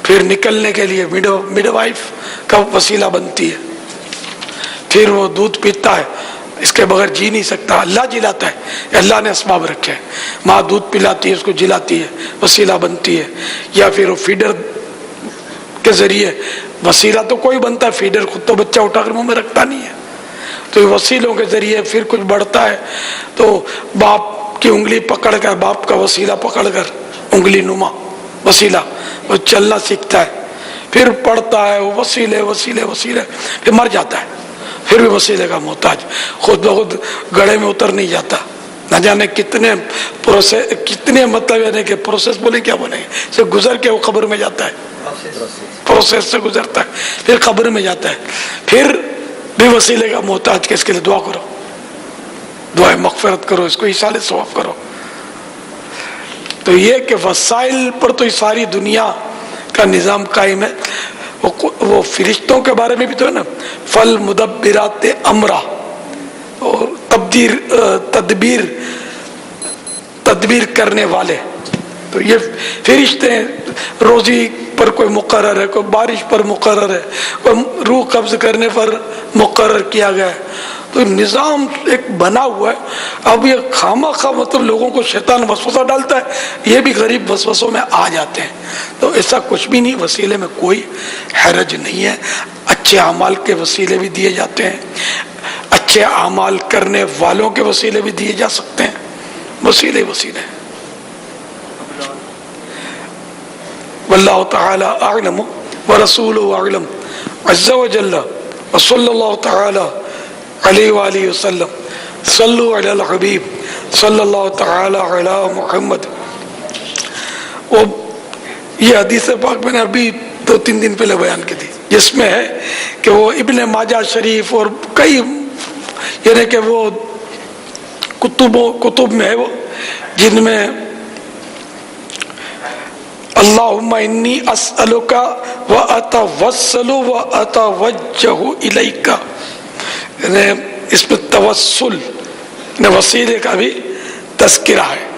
پھر نکلنے کے لیے مڈ وائف کا وسیلہ بنتی ہے، پھر وہ دودھ پیتا ہے، اس کے بغیر جی نہیں سکتا، اللہ جلاتا ہے، اللہ نے اسباب رکھے ہیں. ماں دودھ پلاتی ہے، اس کو جلاتی ہے، وسیلہ بنتی ہے. یا پھر وہ فیڈر کے ذریعے وسیلہ تو کوئی بنتا ہے، فیڈر خود تو بچہ اٹھا کر منہ میں رکھتا نہیں ہے، تو وسیلوں کے ذریعے پھر کچھ بڑھتا ہے تو باپ کی انگلی پکڑ کر، باپ کا وسیلہ پکڑ کر، انگلی نما وسیلہ، وہ چلنا سیکھتا ہے، پھر پڑھتا ہے وہ وسیلے وسیلے وسیلے، پھر مر جاتا ہے، پھر بھی وسیلے کا محتاج، خود بخود گڑھے میں اتر نہیں جاتا. نہ جانے کتنے مطلب یعنی کہ پروسیس بولے کیا بولیں گے، سے گزر کے وہ قبر میں جاتا ہے، پروسیس سے گزرتا ہے، پھر قبر میں جاتا ہے، پھر بھی وسیلے کا محتاج کہ اس کے لیے دعا کرو، دعائیں مغفرت کرو، اس کو ایصال ثواب کرو. تو یہ کہ وسائل پر تو ساری دنیا کا نظام قائم ہے. وہ فرشتوں کے بارے میں بھی تو ہے نا، فل مدبرات امرا، اور تدبیر کرنے والے. تو یہ فرشتے ہیں، روزی پر کوئی مقرر ہے، کوئی بارش پر مقرر ہے، کوئی روح قبض کرنے پر مقرر کیا گیا ہے. تو نظام ایک بنا ہوا ہے. اب یہ خامہ خواہ مطلب لوگوں کو شیطان وسوسہ ڈالتا ہے، یہ بھی غریب وسوسوں میں آ جاتے ہیں. تو ایسا کچھ بھی نہیں، وسیلے میں کوئی حرج نہیں ہے. اچھے اعمال کے وسیلے بھی دیے جاتے ہیں، اچھے اعمال کرنے والوں کے وسیلے بھی دیے جا سکتے ہیں. وسیلے واللہ تعالی اعلم ورسولہ اعلم عز وجل وصلی اللہ تعالی علیہ وآلہ وسلم. صلو علی الحبیب صلی اللہ تعالی علی محمد. یہ حدیث پاک میں نے ابھی 2-3 دن پہلے بیان کی تھی، جس میں ہے کہ وہ ابن ماجہ شریف اور کئی یعنی کہ وہ کتب میں ہے وہ، جن میں اللہم انی اسألک واتوسل واتوجہ الیک، یعنی اس میں توسل وسیلے کا بھی تذکرہ ہے.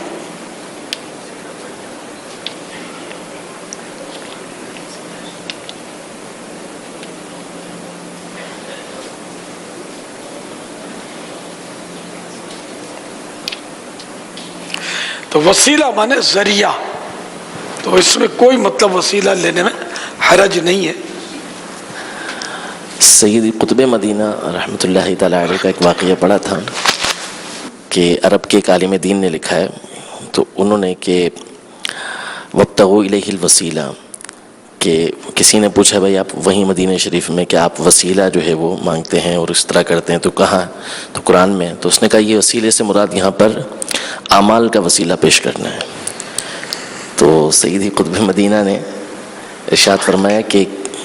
تو وسیلہ مانے ذریعہ، تو اس میں کوئی مطلب وسیلہ لینے میں حرج نہیں ہے. سید قطب مدینہ رحمۃ اللہ تعالی علیہ کا ایک واقعہ پڑھا تھا کہ عرب کے ایک عالم دین نے لکھا ہے، تو انہوں نے کہ وابتغوا الیہ الوسیلہ، کہ کسی نے پوچھا بھائی آپ وہیں مدینہ شریف میں کہ آپ وسیلہ جو ہے وہ مانگتے ہیں اور اس طرح کرتے ہیں، تو کہاں؟ تو قرآن میں. تو اس نے کہا یہ وسیلے سے مراد یہاں پر اعمال کا وسیلہ پیش کرنا ہے. تو سیدی قطب مدینہ نے ارشاد فرمایا کہ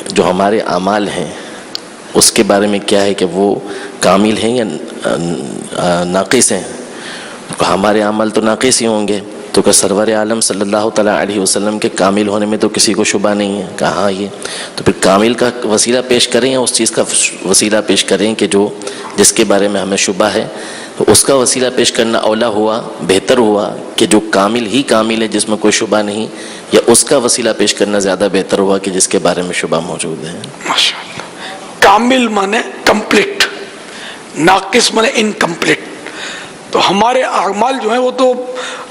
جو ہمارے اعمال ہیں اس کے بارے میں کیا ہے کہ وہ کامل ہیں یا ناقص ہیں؟ تو ہمارے اعمال تو ناقص ہی ہوں گے. تو کہ سرور عالم صلی اللہ تعالیٰ علیہ وسلم کے کامل ہونے میں تو کسی کو شبہ نہیں ہے. کہاں یہ تو پھر کامل کا وسیلہ پیش کریں یا اس چیز کا وسیلہ پیش کریں کہ جو جس کے بارے میں ہمیں شبہ ہے؟ تو اس کا وسیلہ پیش کرنا اولا ہوا، بہتر ہوا کہ جو کامل ہی کامل ہے جس میں کوئی شبہ نہیں، یا اس کا وسیلہ پیش کرنا زیادہ بہتر ہوا کہ جس کے بارے میں شبہ موجود ہے. ماشاءاللہ. کامل مانے کمپلیٹ، ناقص مانے انکمپلیٹ. تو ہمارے اعمال جو ہیں وہ تو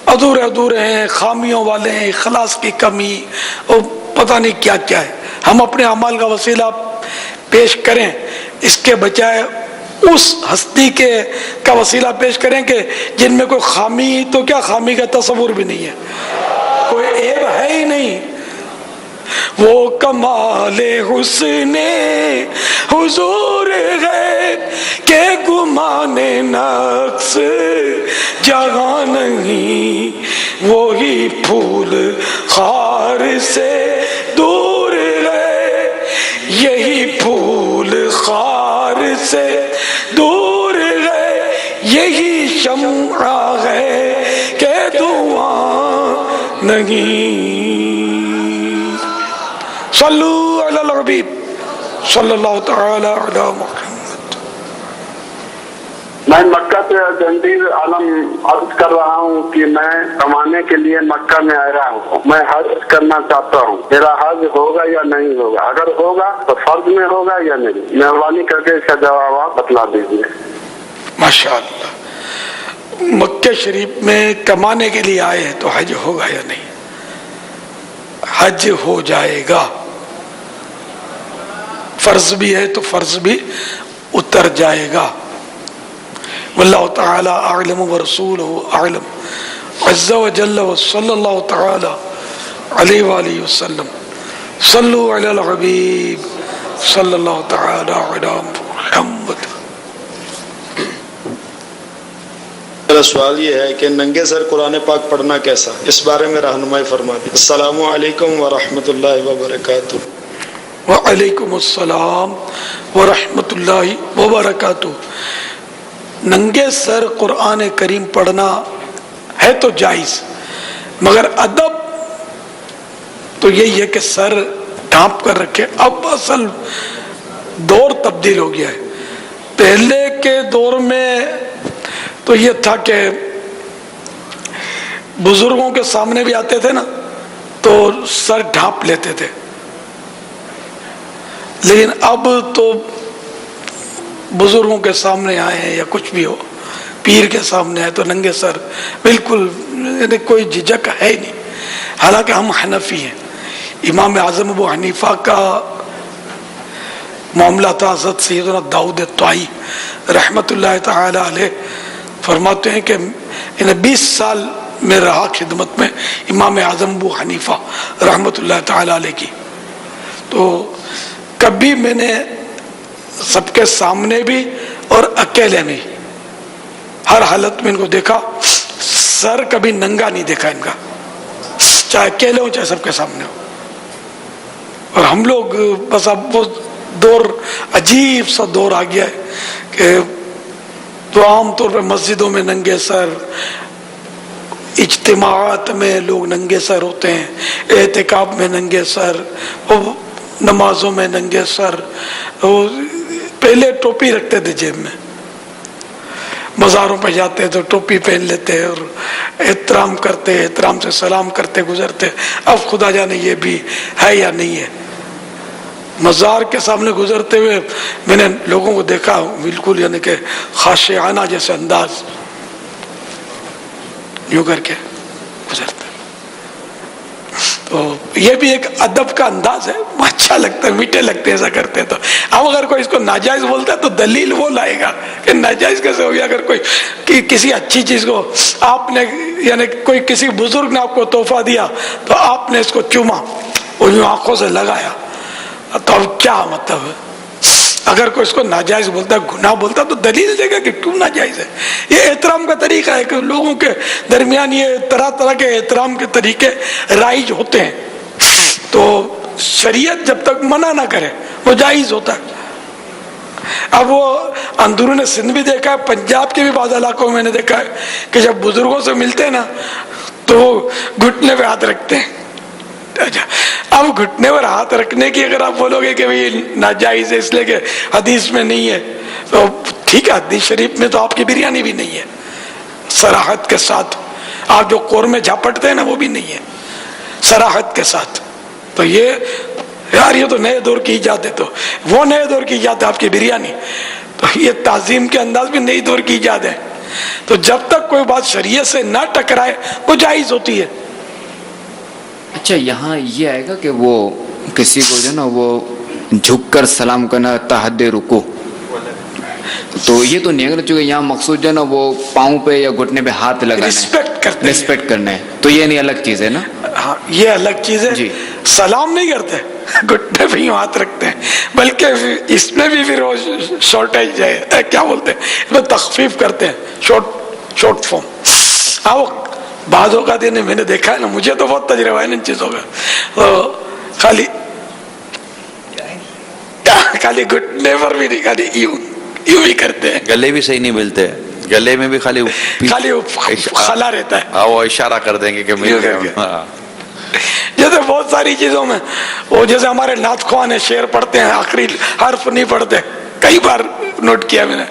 ادھورے ہیں، خامیوں والے ہیں، اخلاص کی کمی اور پتہ نہیں کیا کیا ہے. ہم اپنے اعمال کا وسیلہ پیش کریں، اس کے بجائے اس ہستی کا وسیلہ پیش کریں کہ جن میں کوئی خامی، تو کیا خامی کا تصور بھی نہیں ہے، کوئی عیب ہے ہی نہیں. وہ کمال حسن حضور ہے کہ گمان نقص جہاں نہیں، وہی پھول خار سے دور ہے، یہی پھول خار سے دور ہے، یہی شمع ہے کہ دھواں نہیں. صلو علی الحبیب صلی اللہ تعالی علی محمد. میں مکہ سے جنڈیر عالم عرض کر رہا ہوں کہ میں کمانے کے لیے مکہ میں آیا ہوں. میں حج کرنا چاہتا ہوں. میرا حج ہوگا یا نہیں ہوگا؟ اگر ہوگا تو فرض میں ہوگا یا نہیں؟ مہربانی کر کے اس کا جواب آپ بتلا دیجیے. ماشاءاللہ. مکہ شریف میں کمانے کے لیے آئے ہیں تو حج ہوگا یا نہیں؟ حج ہو جائے گا. فرض بھی ہے تو فرض بھی اتر جائے گا. واللہ تعالی اعلم ورسولہ اعلم عز وجل وصلی اللہ تعالی علیہ وآلہ وسلم. صلو علی الحبیب صلی اللہ تعالی علی محمد. میرا سوال یہ ہے کہ ننگے سر قرآن پاک پڑھنا کیسا، اس بارے میں رہنمائی فرما دی. السلام علیکم ورحمۃ اللہ وبرکاتہ. وعلیکم السلام ورحمۃ اللہ وبرکاتہ. ننگے سر قرآن کریم پڑھنا ہے تو جائز، مگر ادب تو یہی ہے کہ سر ڈھانپ کر رکھے. اب اصل دور تبدیل ہو گیا ہے. پہلے کے دور میں تو یہ تھا کہ بزرگوں کے سامنے بھی آتے تھے نا تو سر ڈھانپ لیتے تھے, لیکن اب تو بزرگوں کے سامنے آئے ہیں یا کچھ بھی ہو, پیر کے سامنے آئے تو ننگے سر, بالکل یعنی کوئی جھجک ہے ہی نہیں. حالانکہ ہم حنفی ہیں. امام اعظم ابو حنیفہ کا معاملہ تھا. حضرت سیدنا داؤد طائی رحمت اللہ تعالی علیہ فرماتے ہیں کہ 20 سال میں رہا خدمت میں امام اعظم ابو حنیفہ رحمت اللہ تعالی علیہ کی, تو کبھی میں نے سب کے سامنے بھی اور اکیلے میں ہر حالت میں ان کو دیکھا, سر کبھی ننگا نہیں دیکھا ان کا, چاہے اکیلے ہو چاہے سب کے سامنے ہو. اور ہم لوگ بس اب وہ دور عجیب سا دور آ گیا ہے کہ تو عام طور پہ مسجدوں میں ننگے سر, اجتماعات میں لوگ ننگے سر ہوتے ہیں, اعتکاف میں ننگے سر, نمازوں میں ننگے سر. پہلے ٹوپی رکھتے تھے جیب میں, مزاروں پہ جاتے تو ٹوپی پہن لیتے اور احترام کرتے, احترام سے سلام کرتے گزرتے. اب خدا جانے یہ بھی ہے یا نہیں ہے. مزار کے سامنے گزرتے ہوئے میں نے لوگوں کو دیکھا بالکل یعنی کہ خاشعانہ جیسے انداز یوں کر کے گزرتے. تو یہ بھی ایک ادب کا انداز ہے, اچھا لگتا ہے, میٹھے لگتے ہیں ایسا کرتے ہیں. تو اب اگر کوئی اس کو ناجائز بولتا ہے تو دلیل وہ لائے گا کہ ناجائز کیسے ہو گیا. اگر کوئی کسی اچھی چیز کو آپ نے یعنی کوئی کسی بزرگ نے آپ کو تحفہ دیا تو آپ نے اس کو چوما اور یوں آنکھوں سے لگایا, تو اب کیا مطلب ہے. اگر کوئی اس کو ناجائز بولتا ہے, گناہ بولتا ہے, تو دلیل دے گا کہ کیوں ناجائز ہے. یہ احترام کا طریقہ ہے کہ لوگوں کے درمیان یہ طرح طرح کے احترام کے طریقے رائج ہوتے ہیں. تو شریعت جب تک منع نہ کرے وہ جائز ہوتا ہے. اب وہ اندرون سندھ بھی دیکھا ہے, پنجاب کے بھی بعض علاقوں میں نے دیکھا ہے کہ جب بزرگوں سے ملتے ہیں نا تو وہ گھٹنے پہ ہاتھ رکھتے ہیں. اب گھٹنے پر ہاتھ رکھنے کی اگر آپ بولو گے کہ بھائی ناجائز ہے اس لیے کہ حدیث میں نہیں ہے, تو ٹھیک ہے, حدیث شریف میں تو آپ کی بریانی بھی نہیں ہے صراحت کے ساتھ. آپ جو قورمے جھاپٹتے ہیں نا وہ بھی نہیں ہے صراحت کے ساتھ. تو یہ یار یہ تو نئے دور کی ایجاد ہے, تو وہ نئے دور کی ایجاد ہے آپ کی بریانی. تو یہ تعظیم کے انداز بھی نئی دور کی ایجاد ہے. تو جب تک کوئی بات شریعت سے نہ ٹکرائے وہ جائز ہوتی ہے. اچھا, یہاں یہ آئے گا کہ وہ کسی کو جو نا وہ جھک کر سلام کرنا تحت رکوع, تو یہ تو نہیں ہے چونکہ یہاں مقصود جو نا وہ پاؤں پہ یا گھٹنے پہ ہاتھ لگانا ہے, ریسپیکٹ کرنا ہے, تو یہ نہیں الگ چیز ہے نا. ہاں یہ الگ چیز ہے جی. سلام نہیں کرتے, گھٹنے پہ ہی ہاتھ رکھتے ہیں, بلکہ اس میں بھی پھر شارٹیج ہے, کیا بولتے ہیں اس میں تخفیف کرتے ہیں, شارٹ فارم. ہاں بعض اوقات میں نے دیکھا ہے نا, مجھے تو بہت تجربہ ہے ان چیزوں کا, خالی گھٹنے پر بھی نہیں, خالی یوں بھی کرتے ہیں. گلے بھی صحیح نہیں ملتے, گلے میں بھی خالی خلا رہتا ہے, وہ اشارہ کر دیں گے کہ جیسے بہت ساری چیزوں میں وہ جیسے ہمارے نعت خواہ نے شعر پڑھتے ہیں آخری حرف نہیں پڑھتے, کئی بار نوٹ کیا میں نے.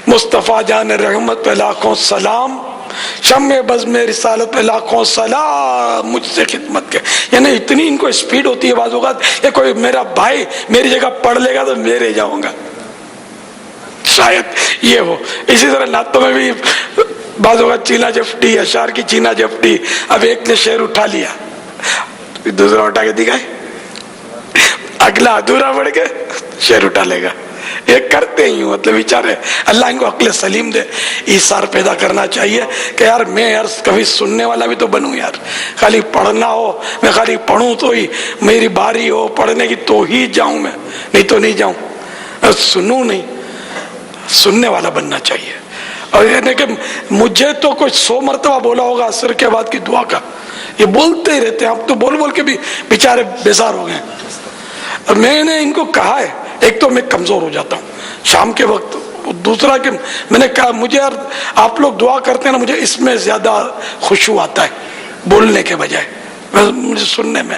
مصطفیٰ جان رحمت پہ لاکھوں سلام, شمع بزم رسالت پہ لاکھوں سلام, مجھ سے خدمت کے. یعنی اتنی ان کو اسپیڈ ہوتی ہے بعض اوقات کہ کوئی میرا بھائی میری جگہ پڑھ لے گا تو میں رہ جاؤں گا, شاید یہ ہو. اسی طرح نعتوں میں بھی بعض اوقات چینا جفٹی, اشعار کی چینا جفٹی. اب ایک نے شعر اٹھا لیا, دوسرا اٹھا کے دکھائے, اگلا ادھورا پڑھ کے شعر اٹھا لے گا. یہ کرتے ہی ہوں, مطلب بیچارے اللہ ان کو عقل سلیم دے, ایثار پیدا کرنا چاہیے کہ یار میں یار کبھی سننے والا بھی تو بنوں یار. خالی پڑھنا ہو, میں خالی پڑھوں تو ہی میری باری ہو پڑھنے کی تو ہی جاؤں میں, نہیں تو نہیں جاؤں. سنوں نہیں, سننے والا بننا چاہیے. اور یعنی کہ مجھے تو کوئی 100 مرتبہ بولا ہوگا عصر کے بعد کی دعا کا, یہ بولتے ہی رہتے ہیں. اب تو بول بول کے بھی بیچارے بیزار ہو گئے. اور میں نے ان کو کہا ہے, ایک تو میں کمزور ہو جاتا ہوں شام کے وقت, دوسرا کہ میں نے کہا مجھے یار آپ لوگ دعا کرتے ہیں نا, مجھے اس میں زیادہ خشوع آتا ہے بولنے کے بجائے, مجھے سننے میں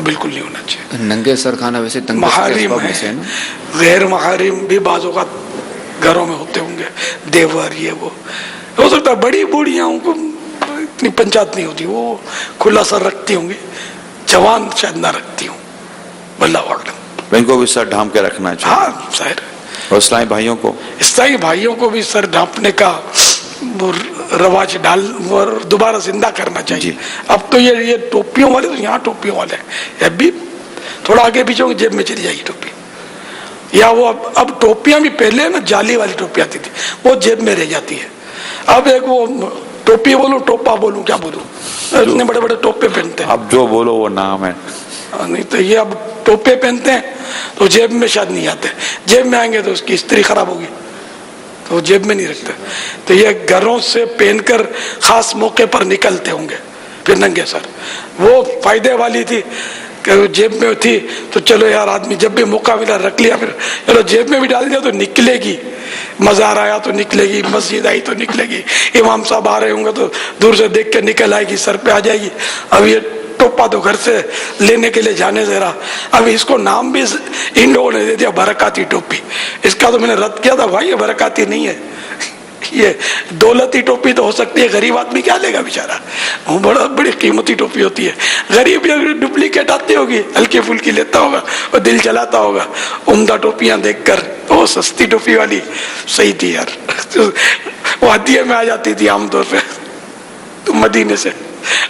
تو بالکل نہیں ہونا چاہیے. ننگے سر کھانا ویسے محارم ہے, غیر محارم بھی بعض اوقات گھروں میں ہوتے ہوں گے, دیور یہ وہ, ہو سکتا ہے بڑی بوڑھیاں کو اتنی پنچات نہیں ہوتی, وہ کھلا سر رکھتی ہوں گی, جوان شاید نہ رکھتی ہوں, واللہ اعلم. ان کو بھی سر ڈھانپ کے رکھنا چاہیے. ہاں ظاہر ہے. اور اسلامی بھائیوں کو, اسلامی بھائیوں کو بھی سر ڈھانپنے کا رواج ڈال دوبارہ زندہ کرنا چاہیے. اب تو یہ ٹوپیوں والے تو یہاں ٹوپیوں والے ہیں, اب بھی تھوڑا آگے پیچھے ہوں جیب میں چلی جائے گی ٹوپی, یا وہ اب ٹوپیاں بھی پہلے نا جالی والی ٹوپی آتی تھی, وہ جیب میں رہ جاتی ہے. اب ایک وہ ٹوپی بولوں, ٹوپا بولوں, کیا بولوں, اتنے بڑے بڑے ٹوپے پہنتے ہیں. اب جو بولو وہ نام ہے. نہیں تو یہ اب ٹوپے پہنتے ہیں تو جیب میں شاید نہیں آتے, جیب میں آئیں گے تو اس کی استری خراب ہوگی, تو وہ جیب میں نہیں رکھتے. تو یہ گھروں سے پہن کر خاص موقع پر نکلتے ہوں گے پھر ننگے سر. وہ فائدے والی تھی کہ جیب میں تھی تو چلو یار آدمی جب بھی موقع ملا رکھ لیا, پھر چلو جیب میں بھی ڈال دیا تو نکلے گی, مزار آیا تو نکلے گی, مسجد آئی تو نکلے گی, امام صاحب آ رہے ہوں گے تو دور سے دیکھ کے نکل آئے گی, سر پہ آ جائے گی. اب یہ ٹوپا تو گھر سے لینے کے لیے جانے ذرا, اب اس کو نام بھی ان لوگوں نے دے دیا برکاتی ٹوپی. اس کا تو میں نے رد کیا تھا, بھائی یہ برکاتی نہیں ہے, یہ دولتی ٹوپی تو ہو سکتی ہے, غریب آدمی کیا لے گا بیچارہ, وہ بڑی قیمتی ٹوپی ہوتی ہے. غریب ڈپلیکیٹ آتی ہوگی, ہلکی پھلکی لیتا ہوگا, وہ دل جلاتا ہوگا. عمدہ ٹوپیاں دیکھ کر وہ سستی ٹوپی والی صحیح تھی یار, وہ ہدیے میں آ جاتی تھی عام طور پہ مدینے سے,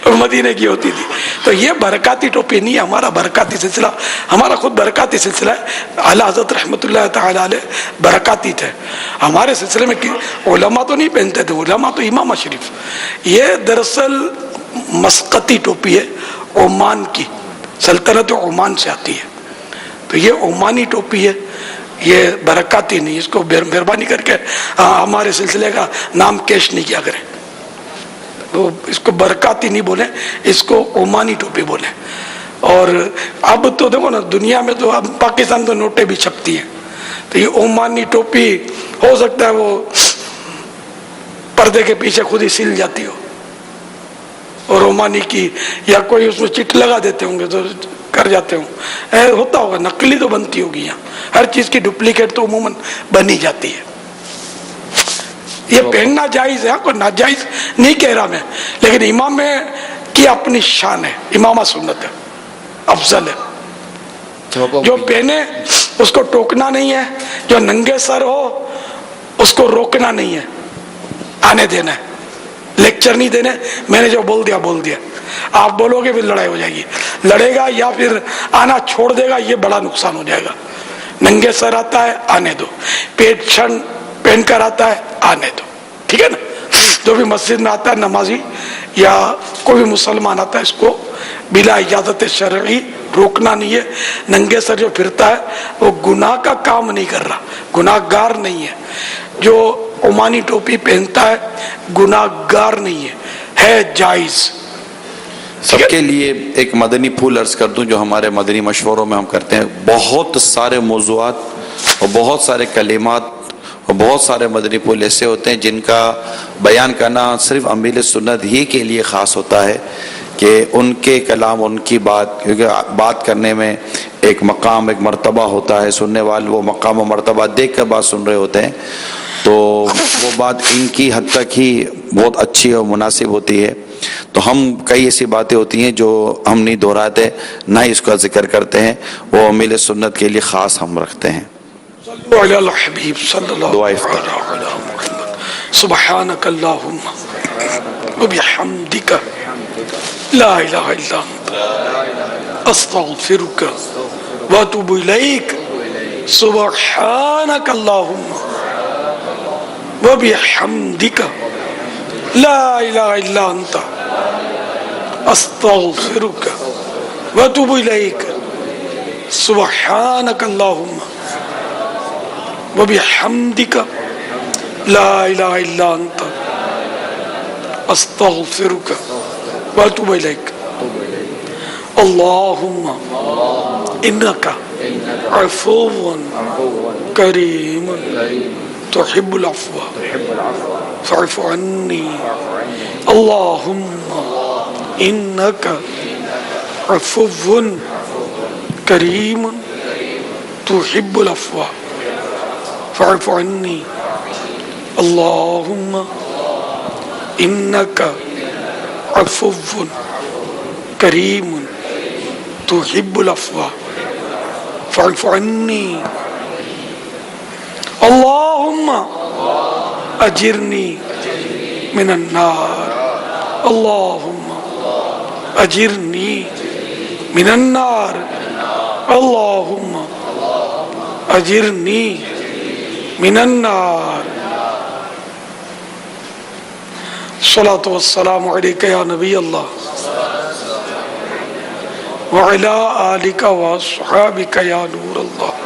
مدینے کی ہوتی تھی. تو یہ برکاتی ٹوپی نہیں ہے ہمارا برکاتی سلسلہ, ہمارا خود برکاتی سلسلہ ہے. اعلیٰ حضرت رحمۃ اللہ تعالی علیہ برکاتی تھے. ہمارے سلسلے میں علماء تو نہیں پہنتے تھے, علماء تو امام شریف. یہ دراصل مسقطی ٹوپی ہے, عمان کی, سلطنت عمان سے آتی ہے. تو یہ عمانی ٹوپی ہے, یہ برکاتی نہیں. اس کو مہربانی کر کے ہمارے سلسلے کا نام کیش نہیں کیا کریں, اس کو برکاتی نہیں بولیں, اس کو عمانی ٹوپی بولیں. اور اب تو دیکھو نا دنیا میں تو اب پاکستان تو نوٹیں بھی چھپتی ہیں, تو یہ عمانی ٹوپی ہو سکتا ہے وہ پردے کے پیچھے خود ہی سل جاتی ہو, اور عمانی کی یا کوئی اس میں چٹ لگا دیتے ہوں گے تو کر جاتے ہوں, ہوتا ہوگا. نقلی تو بنتی ہوگی یہاں, ہر چیز کی ڈپلیکیٹ تو عموماً بنی جاتی ہے. یہ پہننا جائز ہے, کوئی ناجائز نہیں کہہ رہا میں, لیکن امام میں کی اپنی شان ہے, امامہ سنت ہے, افضل ہے. جو پہنے اس کو ٹوکنا نہیں ہے, جو ننگے سر ہو اس کو روکنا نہیں ہے, آنے دینا ہے, لیکچر نہیں دینے. میں نے جو بول دیا بول دیا, آپ بولو گے پھر لڑائی ہو جائے گی, لڑے گا یا پھر آنا چھوڑ دے گا, یہ بڑا نقصان ہو جائے گا. ننگے سر آتا ہے آنے دو, پیٹ چھن پہن کر آتا ہے آنے دو, ٹھیک ہے نا. جو بھی مسجد میں آتا ہے نمازی یا کوئی بھی مسلمان آتا ہے, اس کو بلا اجازت شرعی روکنا نہیں ہے. ننگے سر جو پھرتا ہے وہ گناہ کا کام نہیں کر رہا, گناہ گار نہیں ہے. جو عمانی ٹوپی پہنتا ہے گناہ گار نہیں ہے جائز. سب کے لیے ایک مدنی پھول عرض کر دوں جو ہمارے مدنی مشوروں میں ہم کرتے ہیں. بہت سارے موضوعات اور بہت سارے کلمات اور بہت سارے مدنی پھول ایسے ہوتے ہیں جن کا بیان کرنا صرف امیل سنت ہی کے لیے خاص ہوتا ہے, کہ ان کے کلام, ان کی بات, کیونکہ بات کرنے میں ایک مقام, ایک مرتبہ ہوتا ہے, سننے والے وہ مقام و مرتبہ دیکھ کر بات سن رہے ہوتے ہیں, تو وہ بات ان کی حد تک ہی بہت اچھی اور مناسب ہوتی ہے. تو ہم کئی ایسی باتیں ہوتی ہیں جو ہم نہیں دہراتے, نہ ہی اس کا ذکر کرتے ہیں, وہ امیل سنت کے لیے خاص ہم رکھتے ہیں. علی الحبیب صلی اللہ علیہ وسلم. سبحانک اللہم وبحمدک لا الہ الا انت استغفرک واتوب الیک. سبحانک اللہم وبحمدک لا الہ الا انت استغفرک واتوب الیک. سبحانک اللہم وبحمدک لا الہ الا انت استغفرک واتوب الیک. اللہم انک عفو کریم تحب العفو فاعف عنی. اللہم انک عفو کریم تحب العفو فاعف عنی اللہم انک عفو کریم تحب العفو فاعف عنی اللہم اجرنی من النار اللہم اجرنی من النار اللہم اجرنی من النار الصلاة والسلام علیکہ یا نبی اللہ وعلی آلکہ واصحابکہ یا نور اللہ